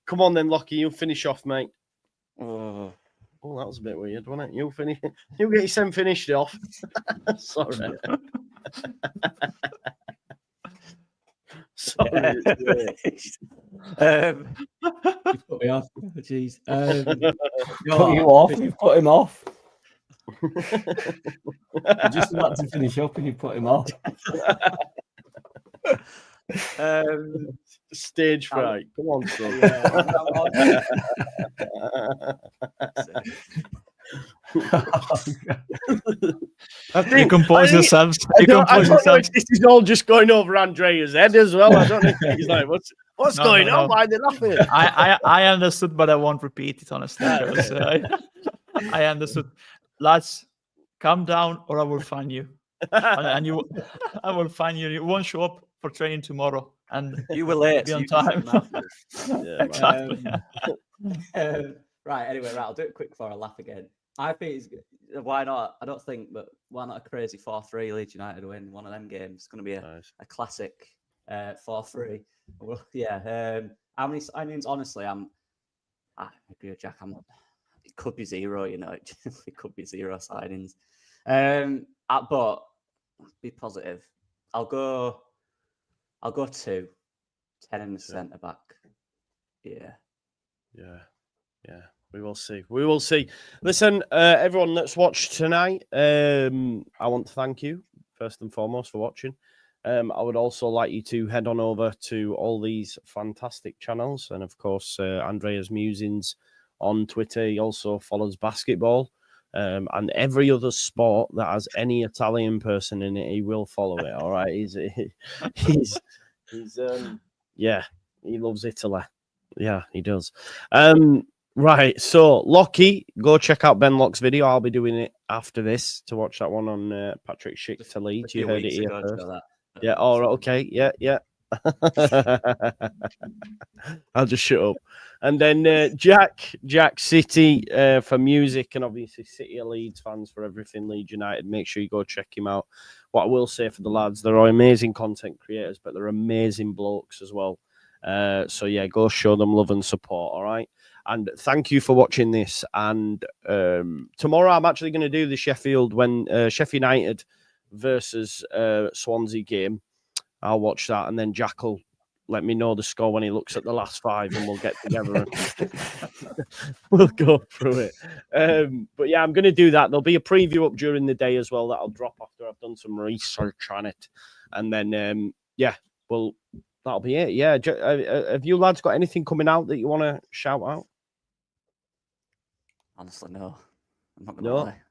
Come on then, Lockie. You finish off, mate. Oh. Oh, that was a bit weird, wasn't it? You finish. You get your finished off. Sorry. Sorry. You put me off. Jeez. Put you off. You put him off. You're just about to finish up and you put him off. Stage fright. Come on, son. I think compose yourselves. I don't know if this is all just going over Andrea's head as well. I don't know if he's like, what's going on? Why are they laughing? I understood, but I won't repeat it honestly. Because, I understood. Lads, calm down, or I will find you. And I will find you. You won't show up for training tomorrow, and you were late. Be on time. Exactly. Right. Anyway, I'll do it quick for a laugh again. I think why not? I don't think, but why not a crazy 4-3 Leeds United win one of them games? It's going to be a classic 4-3. Well, yeah. How many signings? Honestly, I agree with Jack. It could be 0. It could be 0 signings. But be positive. I'll go 2. 10 in the centre back. Yeah. We will see. We will see. Listen, everyone that's watched tonight, I want to thank you first and foremost for watching. I would also like you to head on over to all these fantastic channels, and of course, Andrea's Musings on Twitter. He also follows basketball, and every other sport that has any Italian person in it, he will follow it. All right, he loves Italy. Yeah, he does. Right, so Lockie, go check out Ben Locke's video. I'll be doing it after this to watch that one on Patrick Schick to Leeds. You heard it here first. Yeah, all right, okay, yeah. I'll just shut up. And then Jack City for music, and obviously City of Leeds fans for everything Leeds United. Make sure you go check him out. What I will say for the lads, they're amazing content creators, but they're amazing blokes as well. So yeah, go show them love and support. All right. And thank you for watching this. And tomorrow I'm actually going to do the Sheffield United versus Swansea game. I'll watch that, and then Jack will let me know the score when he looks at the last 5, and we'll get together and we'll go through it. But yeah, I'm going to do that. There'll be a preview up during the day as well that I'll drop after I've done some research on it. And then, that'll be it. Yeah. Have you lads got anything coming out that you want to shout out? Honestly, no. I'm not going to lie.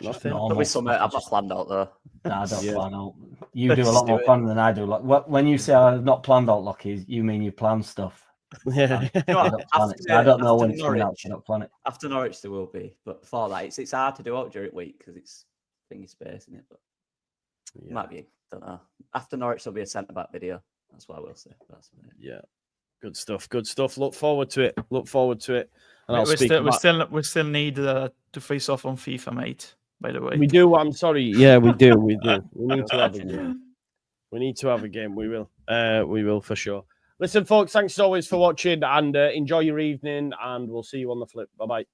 Nothing. Probably something I've not planned out though. Nah, I don't plan out. You do a lot more planning than I do. Like when you say I've not planned out, Lockie, you mean you plan stuff. Yeah. I don't know when it's coming out. So I don't plan it. After Norwich, there will be, but before that, it's hard to do out during the week because it's thingy space, isn't it? But it might be. Don't know. After Norwich, there'll be a centre back video. That's what I will say. That's it. Yeah. Good stuff. Good stuff. Look forward to it. Look forward to it. And I'll we speak still need to face off on FIFA, mate. By the way, We do. I'm sorry. Yeah, we do. We do. We need to have a game. We need to have a game. We will. We will for sure. Listen, folks, thanks as always for watching and enjoy your evening. And we'll see you on the flip. Bye bye.